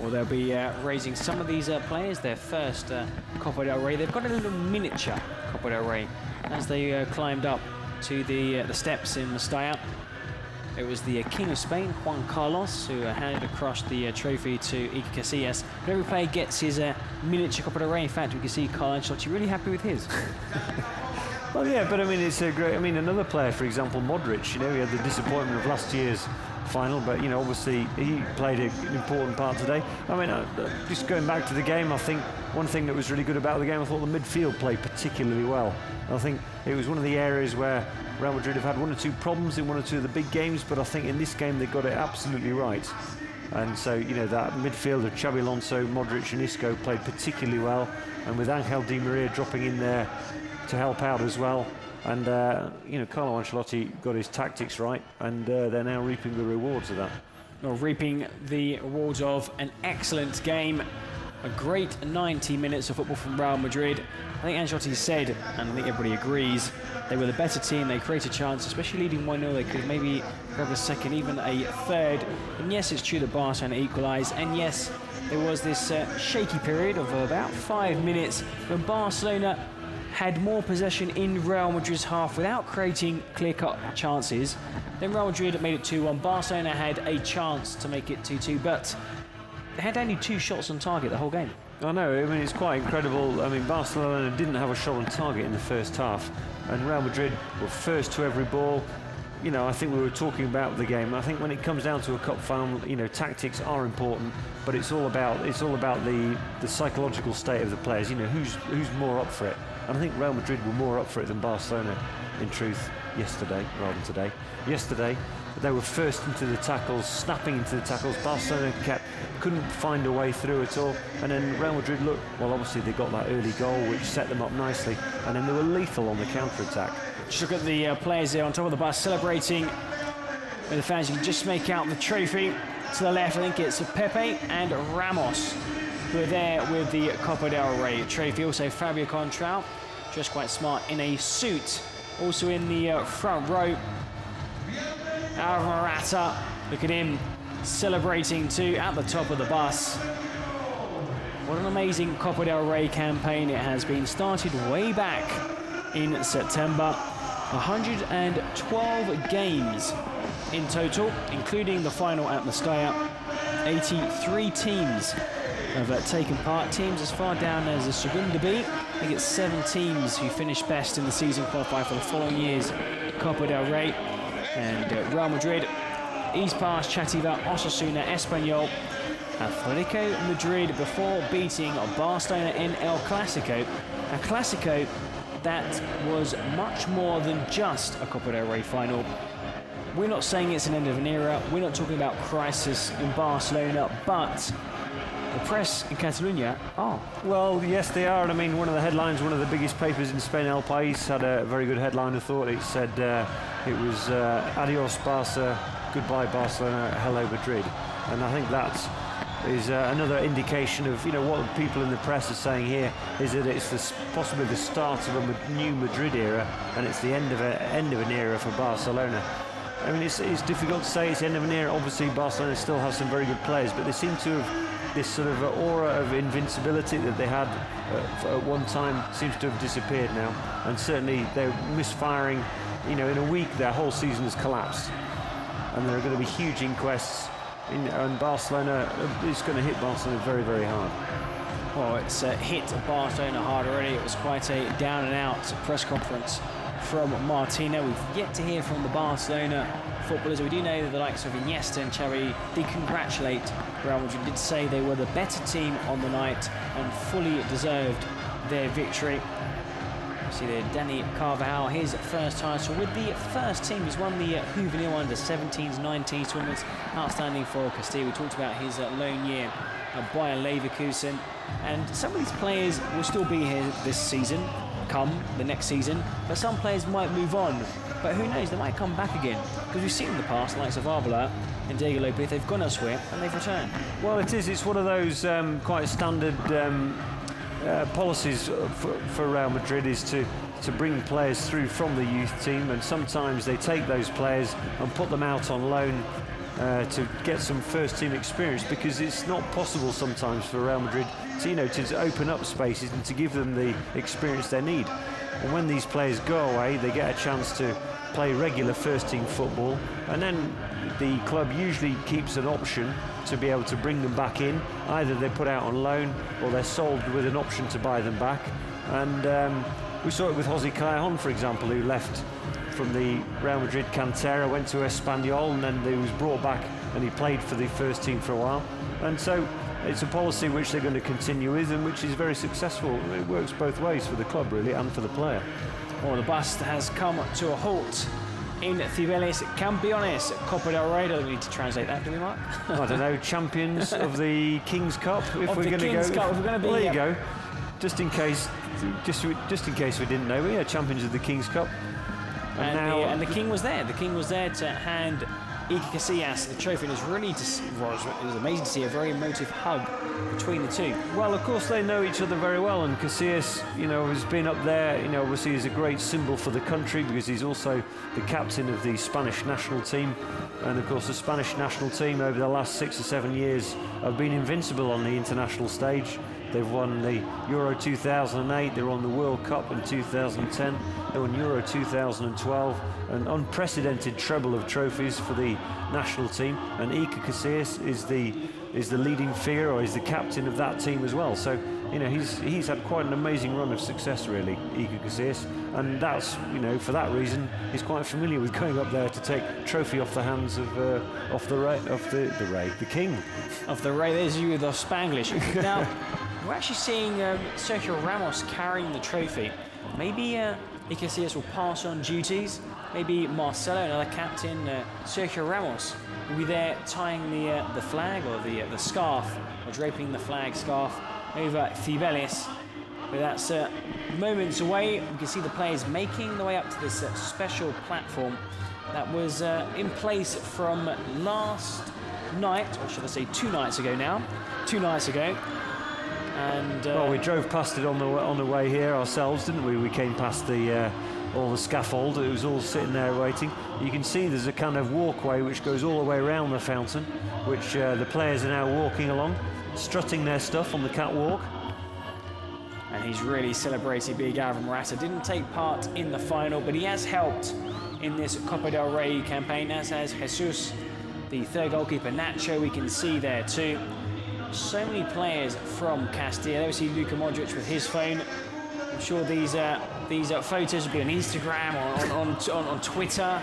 A: Well, they'll be raising some of these players their first Copa del Rey. They've got a little miniature Copa del Rey as they climbed up to the steps in Mestalla. It was the King of Spain, Juan Carlos, who handed across the trophy to Iker Casillas. But every player gets his miniature Copa del Rey. In fact, we can see Carlo Ancelotti really happy with his.
B: Well, yeah, but I mean, it's a great. I mean, another player, for example, Modric. You know, he had the disappointment of last year's final, but, you know, obviously he played an important part today. I mean, just going back to the game, I think one thing that was really good about the game, I thought the midfield played particularly well. I think it was one of the areas where Real Madrid have had one or two problems in one or two of the big games, but I think in this game they got it absolutely right. And so, you know, that midfield of Xabi Alonso, Modric and Isco played particularly well, and with Angel Di Maria dropping in there to help out as well, And, you know, Carlo Ancelotti got his tactics right, and they're now reaping the rewards of that.
A: Well, reaping the rewards of an excellent game, a great 90 minutes of football from Real Madrid. I think Ancelotti said, and I think everybody agrees, they were the better team. They created a chance, especially leading 1-0. They could maybe grab a second, even a third. And yes, it's true that Barcelona equalised. And yes, there was this shaky period of about 5 minutes when Barcelona had more possession in Real Madrid's half without creating clear-cut chances. Then Real Madrid made it 2-1. Barcelona had a chance to make it 2-2, but they had only 2 shots on target the whole game.
B: I know, I mean, it's quite incredible. I mean, Barcelona didn't have a shot on target in the first half, and Real Madrid were first to every ball. You know, I think we were talking about the game. I think when it comes down to a cup final, you know, tactics are important, but it's all about the psychological state of the players. You know, who's more up for it. And I think Real Madrid were more up for it than Barcelona, in truth, yesterday rather than today. Yesterday, they were first into the tackles, snapping into the tackles. Barcelona couldn't find a way through at all. And then Real Madrid looked, well, obviously they got that early goal, which set them up nicely. And then they were lethal on the counter-attack.
A: Just look at the players there on top of the bus celebrating with the fans. You can just make out the trophy. To the left, I think it's Pepe and Ramos who are there with the Copa del Rey trophy. Also Fabio Contral, just quite smart in a suit. Also in the front row, Alvaro Morata, look at him celebrating too at the top of the bus. What an amazing Copa del Rey campaign it has been. Started way back in September. 112 games in total, including the final at Mestalla. 83 teams have taken part. Teams as far down as the Segunda B. I think it's 7 teams who finished best in the season qualify for the following year's Copa del Rey. And Real Madrid eased past Chativa, Osasuna, Espanyol, Atletico Madrid before beating Barcelona in El Clasico. A Clasico that was much more than just a Copa del Rey final. We're not saying it's an end of an era. We're not talking about crisis in Barcelona, but the press in Catalonia are.
B: Well, yes, they are. And I mean, one of the headlines, one of the biggest papers in Spain, El País, had a very good headline, I thought. It said it was adios Barca, goodbye Barcelona, hello Madrid. And I think that is another indication of, you know, what people in the press are saying here is that it's possibly the start of a new Madrid era, and it's the end of an era for Barcelona. I mean, it's difficult to say it's the end of an era. Obviously, Barcelona still has some very good players, but they seem to have this sort of aura of invincibility that they had at one time seems to have disappeared now, and certainly they're misfiring. You know, in a week their whole season has collapsed, and there are going to be huge inquests. And Barcelona is going to hit Barcelona very, very hard.
A: Well, it's hit Barcelona hard already. It was quite a down and out press conference from Martino. We've yet to hear from the Barcelona footballers. We do know that the likes of Iniesta and Xavi did congratulate Real Madrid, did say they were the better team on the night and fully deserved their victory. See there, Dani Carvajal, his first title with the first team. He's won the Juvenil under-17s, 19s tournaments. Outstanding for Castilla. We talked about his loan year at Bayer Leverkusen. And some of these players will still be here this season, come the next season. But some players might move on. But who knows, they might come back again. Because we've seen in the past, the likes of Arvola and Diego Lopez, they've gone elsewhere and they've returned.
B: Well, it's one of those quite standard policies for Real Madrid is to bring players through from the youth team, and sometimes they take those players and put them out on loan to get some first team experience, because it's not possible sometimes for Real Madrid to, you know, to open up spaces and to give them the experience they need. And when these players go away, they get a chance to play regular first team football, and then the club usually keeps an option to be able to bring them back in. Either they're put out on loan or they're sold with an option to buy them back. And we saw it with José Callejon, for example, who left from the Real Madrid Cantera, went to Espanyol, and then he was brought back and he played for the first team for a while. And so it's a policy which they're going to continue with, and which is very successful. It works both ways for the club, really, and for the player.
A: Well, the bus has come to a halt in Cibeles, Campeones, Copa del Rey. Don't we need to translate that, do we, Mark?
B: I don't know, champions of the King's Cup, if
A: of
B: we're going to go.
A: Cup, if we're going to be,
B: well, there you go. just in case we didn't know, we are champions of the King's Cup.
A: And the King was there. The King was there to hand Iker Casillas the trophy, and it was amazing to see a very emotive hug between the two.
B: Well, of course they know each other very well, and Casillas, has been up there. Obviously he's a great symbol for the country because he's also the captain of the Spanish national team, and of course the Spanish national team over the last 6 or 7 years have been invincible on the international stage. They've won the Euro 2008, they won the World Cup in 2010, they won Euro 2012, an unprecedented treble of trophies for the national team, and Iker Casillas is the leading figure, or is the captain of that team as well. So, he's had quite an amazing run of success, really, Iker Casillas, and that's, for that reason, he's quite familiar with going up there to take trophy off the hands of the King.
A: Of the Rey, there's you with the Spanglish. Now, we're actually seeing Sergio Ramos carrying the trophy. Maybe Iker Casillas will pass on duties. Maybe Marcelo, another captain, Sergio Ramos, will be there tying the flag or the scarf, or draping the flag scarf over Cibeles. But that's moments away. You can see the players making their way up to this special platform that was in place from last night, or should I say 2 nights ago now. 2 nights ago. And
B: well, we drove past it on the way here ourselves, didn't we? We came past all the scaffold. It was all sitting there waiting. You can see there's a kind of walkway which goes all the way around the fountain, which the players are now walking along, strutting their stuff on the catwalk.
A: And he's really celebrated. Big Alvaro Morata didn't take part in the final, but he has helped in this Copa del Rey campaign, as has Jesus, the third goalkeeper. Nacho, we can see there too. So many players from Castilla. There we see Luka Modric with his phone. I'm sure these photos will be on Instagram or on Twitter.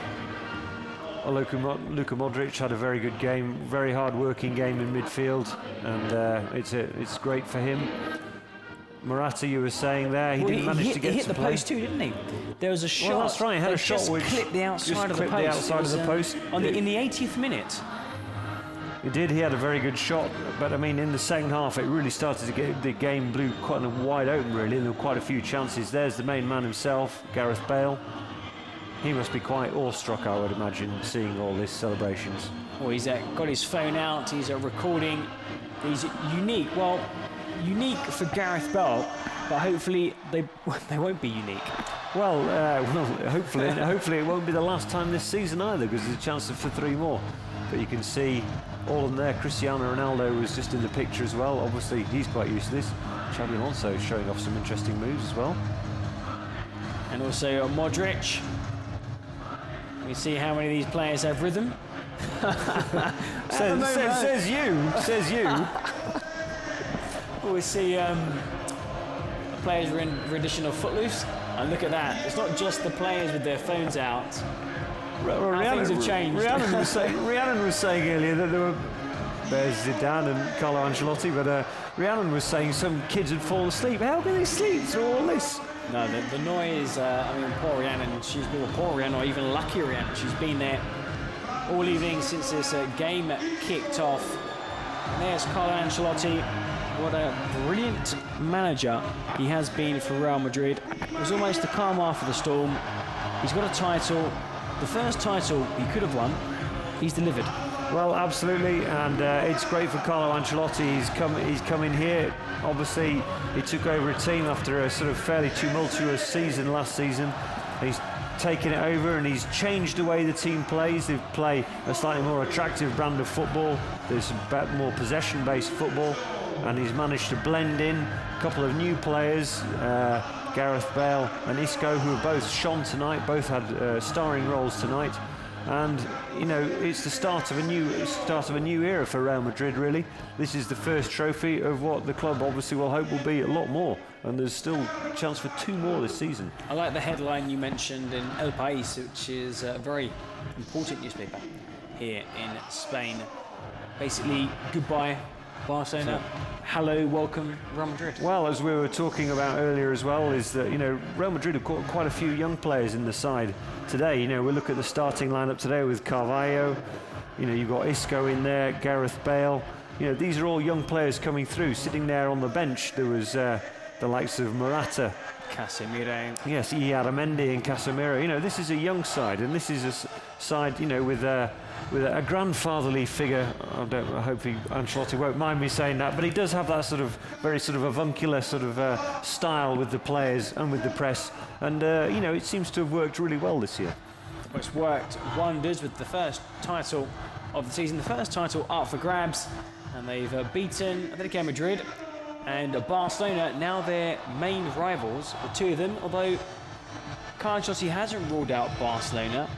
B: Well, Luka Modric had a very good game, very hard-working game in midfield, and it's great for him. Morata, you were saying there, he didn't manage to get to play.
A: He hit the post too, didn't he? There was a shot.
B: Well, that's right. He had a shot which
A: clipped the outside of the post. In the 80th minute.
B: He did. He had a very good shot, but I mean, in the second half, it really started to get the game blew quite wide open. Really, there were quite a few chances. There's the main man himself, Gareth Bale. He must be quite awestruck, I would imagine, seeing all these celebrations.
A: Well, he's got his phone out. He's recording. He's unique. Well, unique for Gareth Bale, but hopefully they won't be unique.
B: Well, hopefully it won't be the last time this season either, because there's a chance for 3 more. But you can see all of them there. Cristiano Ronaldo was just in the picture as well. Obviously, he's quite used to this. Xabi Alonso is showing off some interesting moves as well.
A: And also Modric. We see how many of these players have rhythm.
B: says you.
A: We see players rendition of Footloose. And look at that. It's not just the players with their phones out. Things have changed.
B: Rhiannon was saying earlier that there's Zidane and Carlo Ancelotti, but Rhiannon was saying some kids had fallen asleep. How can they sleep through all this?
A: No, the noise, poor Rhiannon, or even lucky Rhiannon, she's been there all evening since this game kicked off. And there's Carlo Ancelotti. What a brilliant manager he has been for Real Madrid. It was almost the calm after the storm. He's got a title. The first title he could have won, he's delivered.
B: Well, absolutely, and it's great for Carlo Ancelotti. He's come in here. Obviously, he took over a team after a sort of fairly tumultuous season last season. He's taken it over and he's changed the way the team plays. They play a slightly more attractive brand of football. There's a more possession-based football, and he's managed to blend in a couple of new players. Gareth Bale and Isco, who have both shone tonight, both had starring roles tonight, and it's the start of a new era for Real Madrid. Really, this is the first trophy of what the club obviously will hope will be a lot more, and there's still a chance for 2 more this season.
A: I like the headline you mentioned in El País, which is a very important newspaper here in Spain. Basically, goodbye Barcelona, hello, welcome Real Madrid.
B: Well, as we were talking about earlier as well, is that Real Madrid have got quite a few young players in the side today. We look at the starting lineup today with Carvalho. You've got Isco in there, Gareth Bale. These are all young players coming through. Sitting there on the bench, there was the likes of Morata,
A: Casemiro.
B: yes, Iaramendi and Casemiro. You know, this is a young side, and this is a side, you know, with a grandfatherly figure. I hope Ancelotti won't mind me saying that, but he does have that sort of very sort of avuncular sort of style with the players and with the press, and you know, it seems to have worked really well this year.
A: Well, it's worked wonders with the first title of the season, the first title up for grabs, and they've beaten Atletico Madrid and Barcelona, now their main rivals, the two of them, although Carlo Ancelotti hasn't ruled out Barcelona.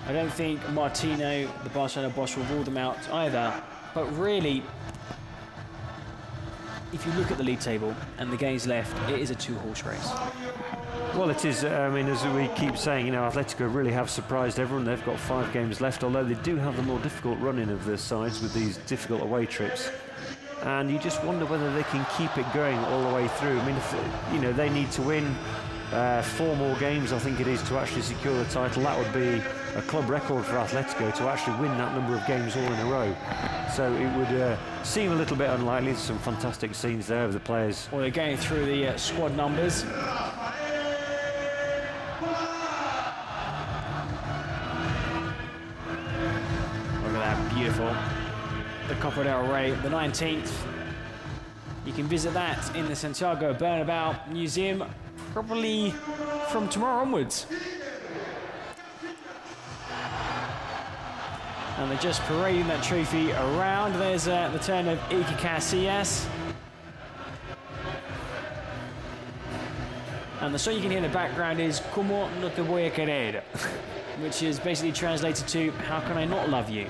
A: I don't think Martino, the Barcelona boss, will rule them out either. But really, if you look at the league table and the games left, it is a two-horse race.
B: Well, it is. I mean, as we keep saying, you know, Atletico really have surprised everyone. They've got 5 games left, although they do have the more difficult running of their sides with these difficult away trips. And you just wonder whether they can keep it going all the way through. I mean, if, you know, they need to win 4 more games, I think it is, to actually secure the title. That would be a club record for Atletico to actually win that number of games all in a row. So it would seem a little bit unlikely. There's some fantastic scenes there of the players.
A: Well, they're going through the squad numbers. Look at that, beautiful. The Copa del Rey, the 19th. You can visit that in the Santiago Bernabeu Museum probably from tomorrow onwards. And they're just parading that trophy around. There's the turn of Iker Casillas. And the song you can hear in the background is Como no te voy a querer, which is basically translated to How can I not love you?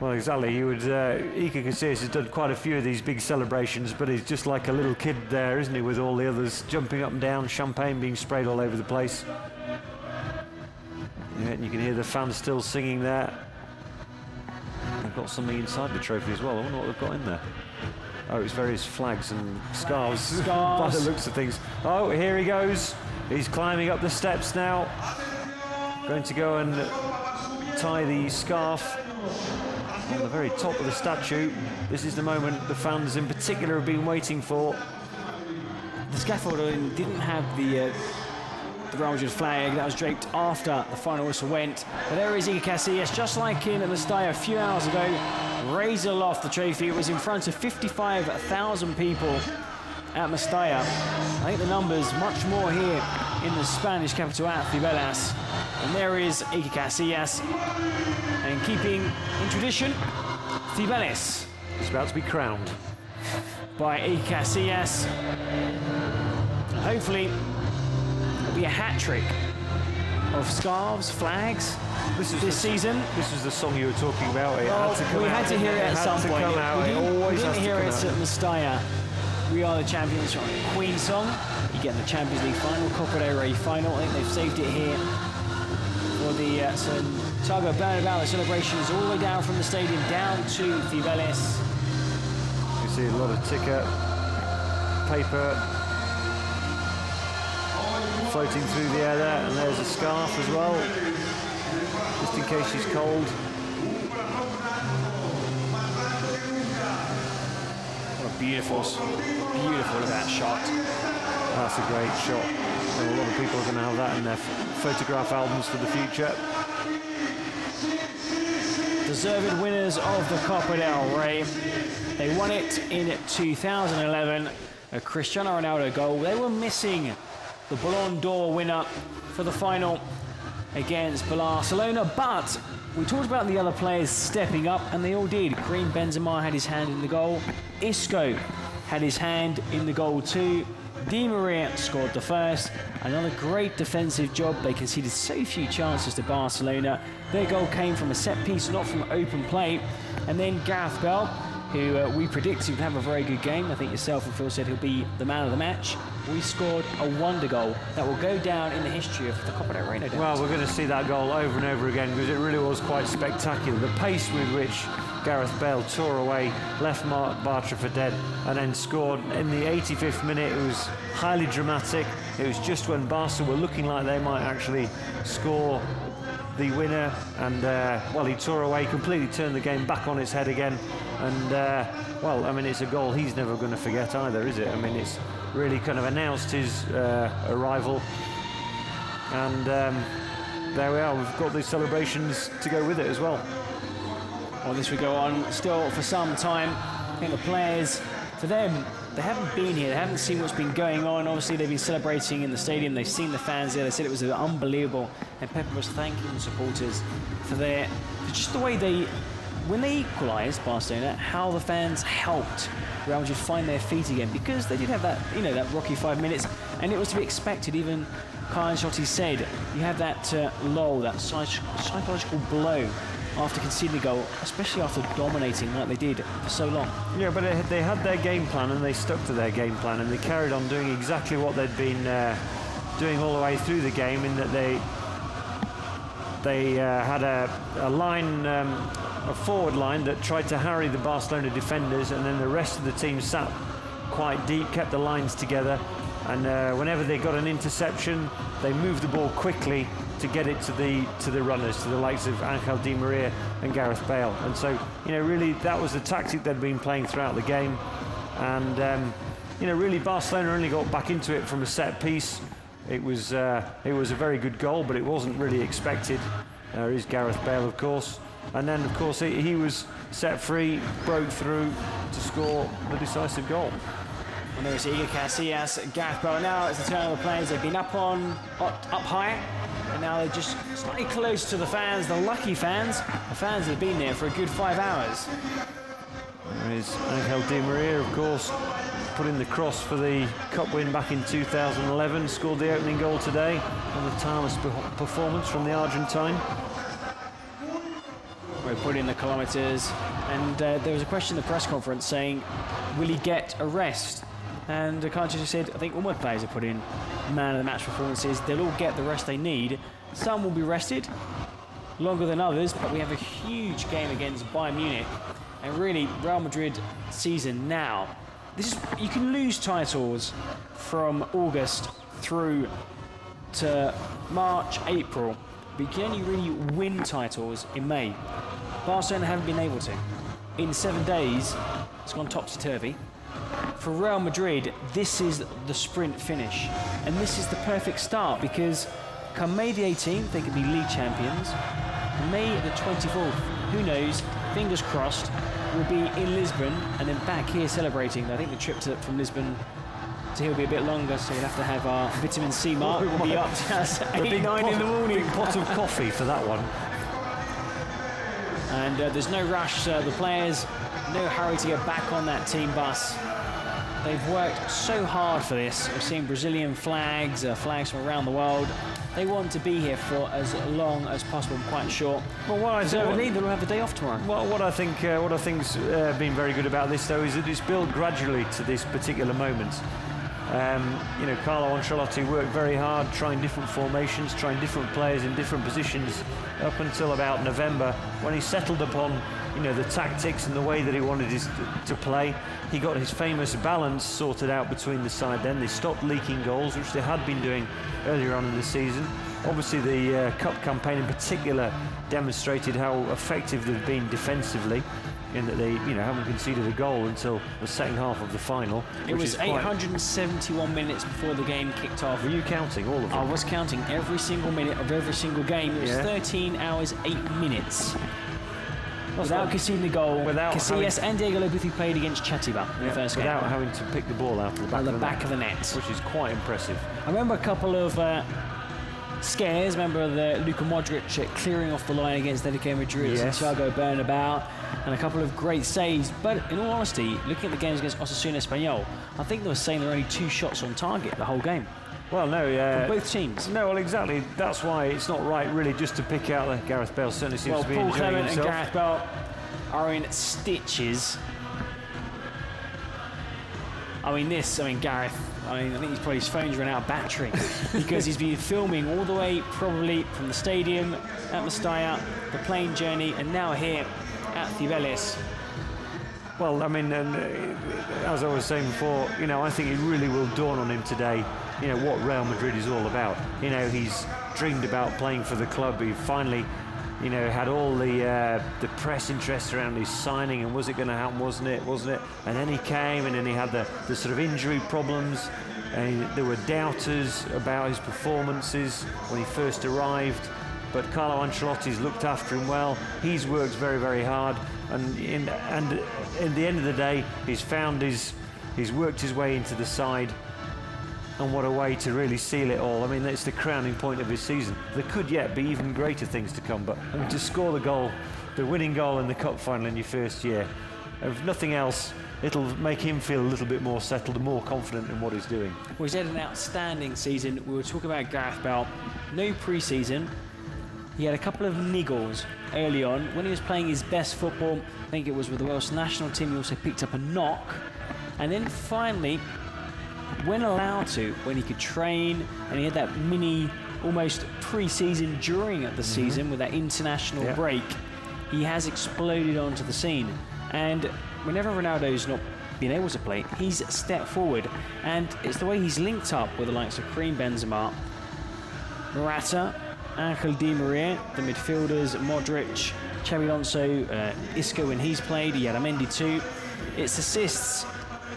B: Well, exactly. You would. Iker Casillas has done quite a few of these big celebrations, but he's just like a little kid there, isn't he? With all the others jumping up and down, champagne being sprayed all over the place. Yeah, and you can hear the fans still singing there. They've got something inside the trophy as well. I wonder what they've got in there. Oh, it's various flags and scarves. By the looks of things. Oh, here he goes. He's climbing up the steps now. Going to go and tie the scarf on the very top of the statue. This is the moment the fans in particular have been waiting for.
A: The scaffolding didn't have the Real Madrid flag. That was draped after the final whistle went. But there is Iker Casillas, just like in Mestalla a few hours ago, raised aloft the trophy. It was in front of 55,000 people at Mestalla. I think the numbers much more here in the Spanish capital at Cibeles. And there is Iker Casillas. And keeping in tradition, Cibeles
B: is about to be crowned
A: by Iker Casillas. Hopefully, it'll be a hat-trick of scarves, flags this season.
B: This was the song you were talking about. It had to come
A: we
B: out.
A: had to hear it at some point. We didn't hear it at Mestalla. We are the champions from Queen song. You get the Champions League final, Copa del Rey final. I think they've saved it here for the Santiago Bernabeu. The celebration is all the way down from the stadium down to Cibeles.
B: You see a lot of ticker, paper floating through the air there, and there's a scarf as well, just in case she's cold.
A: What a beautiful of that shot.
B: That's a great shot. And a lot of people are going to have that in their photograph albums for the future.
A: Deserved winners of the Copa del Rey. They won it in 2011. A Cristiano Ronaldo goal. They were missing the Ballon d'Or winner for the final against Barcelona, but we talked about the other players stepping up, and they all did. Karim Benzema had his hand in the goal. Isco had his hand in the goal too. Di Maria scored the first. Another great defensive job. They conceded so few chances to Barcelona. Their goal came from a set piece, not from open play. And then Gareth Bale, who we predicted would have a very good game. I think yourself and Phil said he'll be the man of the match. We scored a wonder goal that will go down in the history of the Copa del Rey.
B: Well, we're going to see that goal over and over again because it really was quite spectacular. The pace with which Gareth Bale tore away, left Marc Bartra for dead, and then scored in the 85th minute. It was highly dramatic. It was just when Barca were looking like they might actually score the winner, and well, he tore away, completely turned the game back on its head again, And, well, I mean, it's a goal he's never going to forget either, is it? I mean, it's really kind of announced his arrival. And there we are. We've got these celebrations to go with it as well.
A: Well, this will go on still for some time. I think the players, for them, they haven't been here. They haven't seen what's been going on. Obviously, they've been celebrating in the stadium. They've seen the fans there. They said it was unbelievable. And Pepper was thanking the supporters for just the way when they equalised Barcelona, how the fans helped Real Madrid find their feet again, because they did have that, that rocky 5 minutes, and it was to be expected. Even Carlo Ancelotti said you have that lull, that psychological blow after conceding a goal, especially after dominating like they did for so long.
B: Yeah, but they had their game plan and they stuck to their game plan, and they carried on doing exactly what they'd been doing all the way through the game, in that they had a line, a forward line that tried to harry the Barcelona defenders, and then the rest of the team sat quite deep, kept the lines together, and whenever they got an interception, they moved the ball quickly to get it to the runners, to the likes of Angel Di Maria and Gareth Bale. And so, really that was the tactic they'd been playing throughout the game. And really Barcelona only got back into it from a set piece. It was a very good goal, but it wasn't really expected. There is Gareth Bale, of course. And then, of course, he was set free, broke through to score the decisive goal.
A: And there was Iker Casillas, Gareth Bale. Now it's the turn of the players. They've been up high, and now they're just slightly close to the fans, the lucky fans, the fans that have been there for a good 5 hours.
B: There is Angel Di Maria, of course, put in the cross for the cup win back in 2011, scored the opening goal today on the tireless performance from the Argentine.
A: We put in the kilometres, and there was a question in the press conference saying, will he get a rest? And Carlo said, I think all my players have put in man of the match performances. They'll all get the rest they need. Some will be rested longer than others, but we have a huge game against Bayern Munich, and really Real Madrid season now. You can lose titles from August through to March, April, but you can only really win titles in May. Barcelona haven't been able to. In 7 days, it's gone topsy-turvy. For Real Madrid, this is the sprint finish, and this is the perfect start, because come May the 18th, they could be league champions. May the 24th, who knows, fingers crossed, we'll be in Lisbon and then back here celebrating. I think the trip from Lisbon to here will be a bit longer, so we'll have to have our vitamin C mark. We'll be up just 8, 9 in the morning.
B: Big pot of coffee for that one.
A: And there's no rush. The players, no hurry to get back on that team bus. They've worked so hard for this. We've seen Brazilian flags, flags from around the world. They want to be here for as long as possible, I'm quite sure. Well, they'll have a day off tomorrow.
B: Well, what I think's been very good about this, though, is that it's built gradually to this particular moment. Carlo Ancelotti worked very hard, trying different formations, trying different players in different positions up until about November, when he settled upon the tactics and the way that he wanted to play. He got his famous balance sorted out between the side then. They stopped leaking goals, which they had been doing earlier on in the season. Obviously, the Cup campaign in particular demonstrated how effective they've been defensively, in that they haven't conceded a goal until the second half of the final.
A: It was 871 minutes before the game kicked off.
B: Were you counting all of them?
A: I was counting every single minute of every single game. It was 13 hours, 8 minutes. Without conceding a goal, Casillas and Diego Lopez played against Chatiba in the first game.
B: Without having to pick the ball out of the back of the net. Which is quite impressive.
A: I remember a couple of scares. Remember the Luka Modric clearing off the line against Atletico Madrid, Santiago Bernabéu, and a couple of great saves. But in all honesty, looking at the games against Osasuna Espanyol, I think they were saying there were only 2 shots on target the whole game.
B: Well, no,
A: from both teams.
B: No, well, exactly. That's why it's not right, really, just to pick out that Gareth Bale certainly seems to be
A: Paul
B: enjoying
A: Clement
B: himself.
A: and Gareth Bale are in stitches. Gareth, I think his phone's run out of battery because he's been filming all the way, probably from the stadium at Mestalla, the plane journey, and now here at Cibeles.
B: Well, as I was saying before, I think it really will dawn on him today, what Real Madrid is all about. He's dreamed about playing for the club. He finally, you know, had all the press interest around his signing, and was it going to happen, wasn't it? And then he came, and then he had the sort of injury problems, and there were doubters about his performances when he first arrived. But Carlo Ancelotti's looked after him well. He's worked very, very hard, and in the end of the day, he's worked his way into the side. And what a way to really seal it all. I mean, it's the crowning point of his season. There could yet be even greater things to come, but to score the winning goal in the cup final in your first year, if nothing else, it'll make him feel a little bit more settled and more confident in what he's doing.
A: Well, he's had an outstanding season. We were talking about Gareth Bale. No pre-season. He had a couple of niggles early on. When he was playing his best football, I think it was with the Welsh national team, he also picked up a knock. And then finally, when allowed to, when he could train, and he had that mini, almost pre-season during the season with that international break, he has exploded onto the scene. And whenever Ronaldo's not been able to play, he's stepped forward. And it's the way he's linked up with the likes of Karim Benzema, Morata, Angel Di Maria, the midfielders, Modric, Xabi Alonso, Isco when he's played, he had Amendi too. It's assists,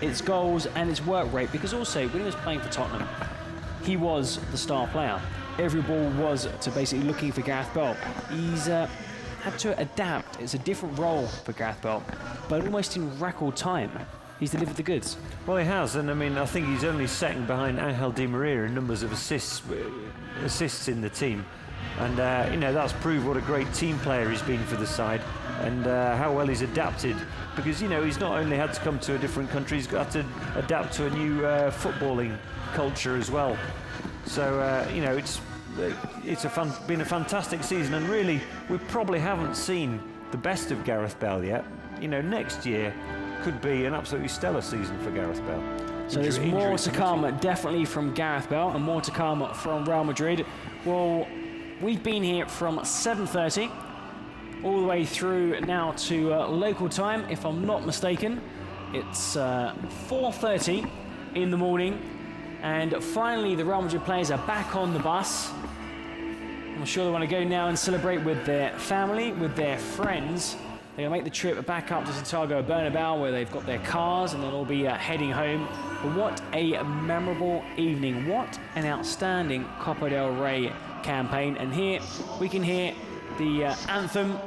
A: it's goals, and it's work rate, because also when he was playing for Tottenham, he was the star player. Every ball was to basically looking for Gareth Bale. He's had to adapt. It's a different role for Gareth Bale, but almost in record time, he's delivered the goods.
B: Well, he has, and I mean, I think he's only second behind Angel Di Maria in numbers of assists in the team. And, you know, that's proved what a great team player he's been for the side, and how well he's adapted. Because, you know, he's not only had to come to a different country, he's got to adapt to a new footballing culture as well. So, you know, it's been a fantastic season, and really, we probably haven't seen the best of Gareth Bale yet. You know, next year could be an absolutely stellar season for Gareth Bale.
A: So there's more to come, definitely from Gareth Bale, and more to come from Real Madrid. Well, we've been here from 7:30 all the way through now to local time, if I'm not mistaken. It's 4:30 in the morning, and finally the Real Madrid players are back on the bus. I'm sure they want to go now and celebrate with their family, with their friends. They're going to make the trip back up to Santiago Bernabeu, where they've got their cars, and they'll all be heading home. But what a memorable evening. What an outstanding Copa del Rey campaign. And here we can hear the anthem.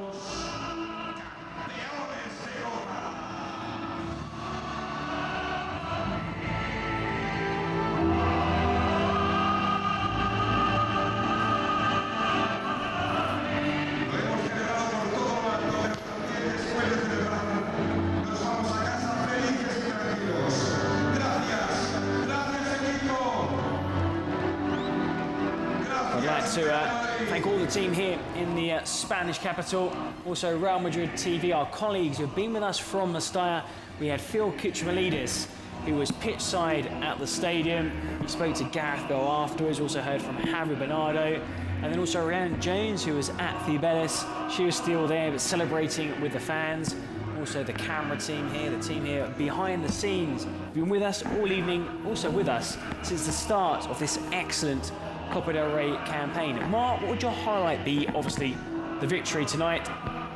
A: Thank all the team here in the Spanish capital. Also Real Madrid TV, our colleagues who have been with us from Mestalla. We had Phil Kitchmalides, who was pitchside at the stadium. He spoke to Gareth Bale afterwards. Also heard from Javi Bernardo. And then also Rhiannon Jones, who was at the Siebellis. She was still there, but celebrating with the fans. Also the camera team here, the team here behind the scenes, been with us all evening, also with us since the start of this excellent Copa del Rey campaign. Mark, what would your highlight be? Obviously, the victory tonight,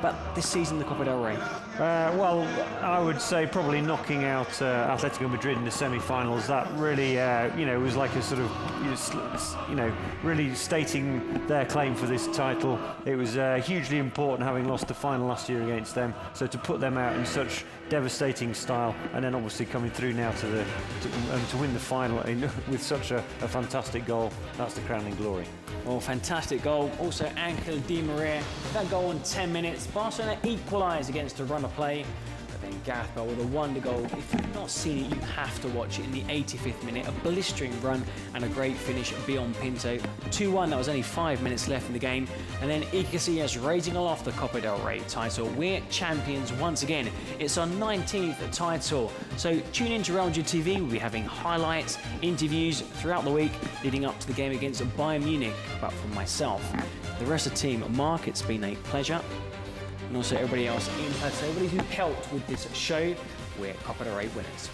A: but this season, the Copa del Rey.
B: Well, I would say probably knocking out Atletico Madrid in the semi-finals. That really, you know, was like a sort of, you know, really stating their claim for this title. It was hugely important, having lost the final last year against them. So to put them out in such devastating style, and then obviously coming through now to win the final with such a fantastic goal, that's the crowning glory.
A: Oh, fantastic goal. Also, Angel Di Maria, that goal in 10 minutes. Barcelona equalised against a run of play. But then Gareth Bale with a wonder goal. If you've not seen it, you have to watch it in the 85th minute. A blistering run and a great finish beyond Pinto. 2-1, that was only 5 minutes left in the game. And then Iker Casillas raising aloft the Copa del Rey title. We're champions once again. It's our 19th title. So tune in to Real Madrid TV. We'll be having highlights, interviews throughout the week leading up to the game against Bayern Munich. But from myself, the rest of the team, Mark, it's been a pleasure. And also everybody else in person, everybody who helped with this show, we're Copa del Rey winners.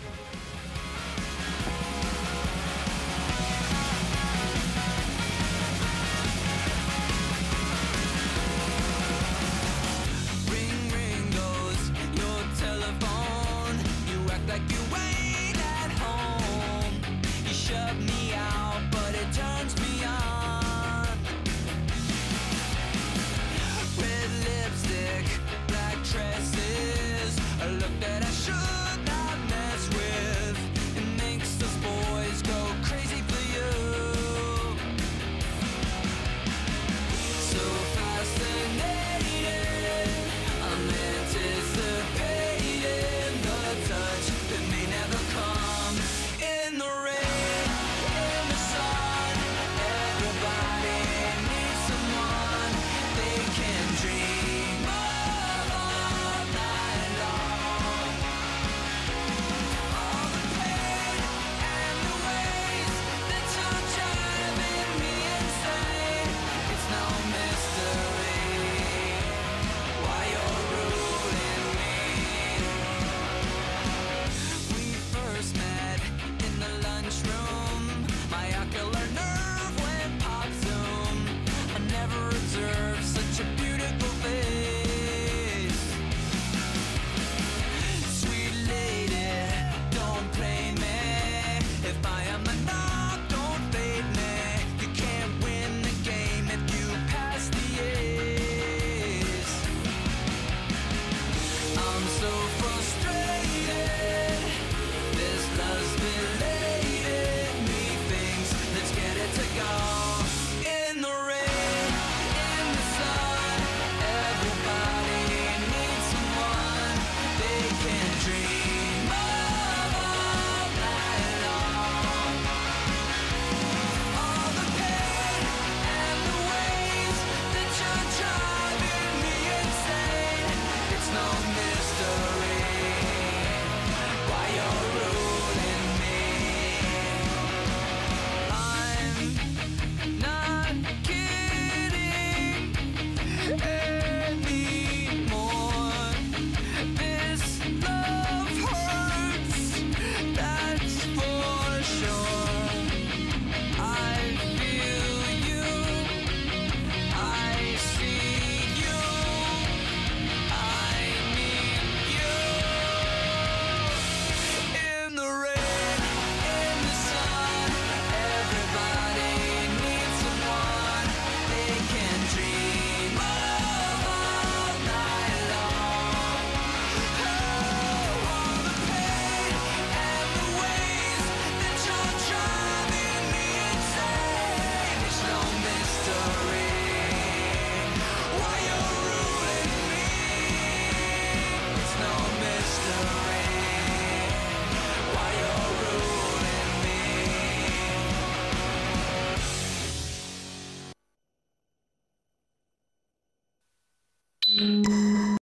C: you.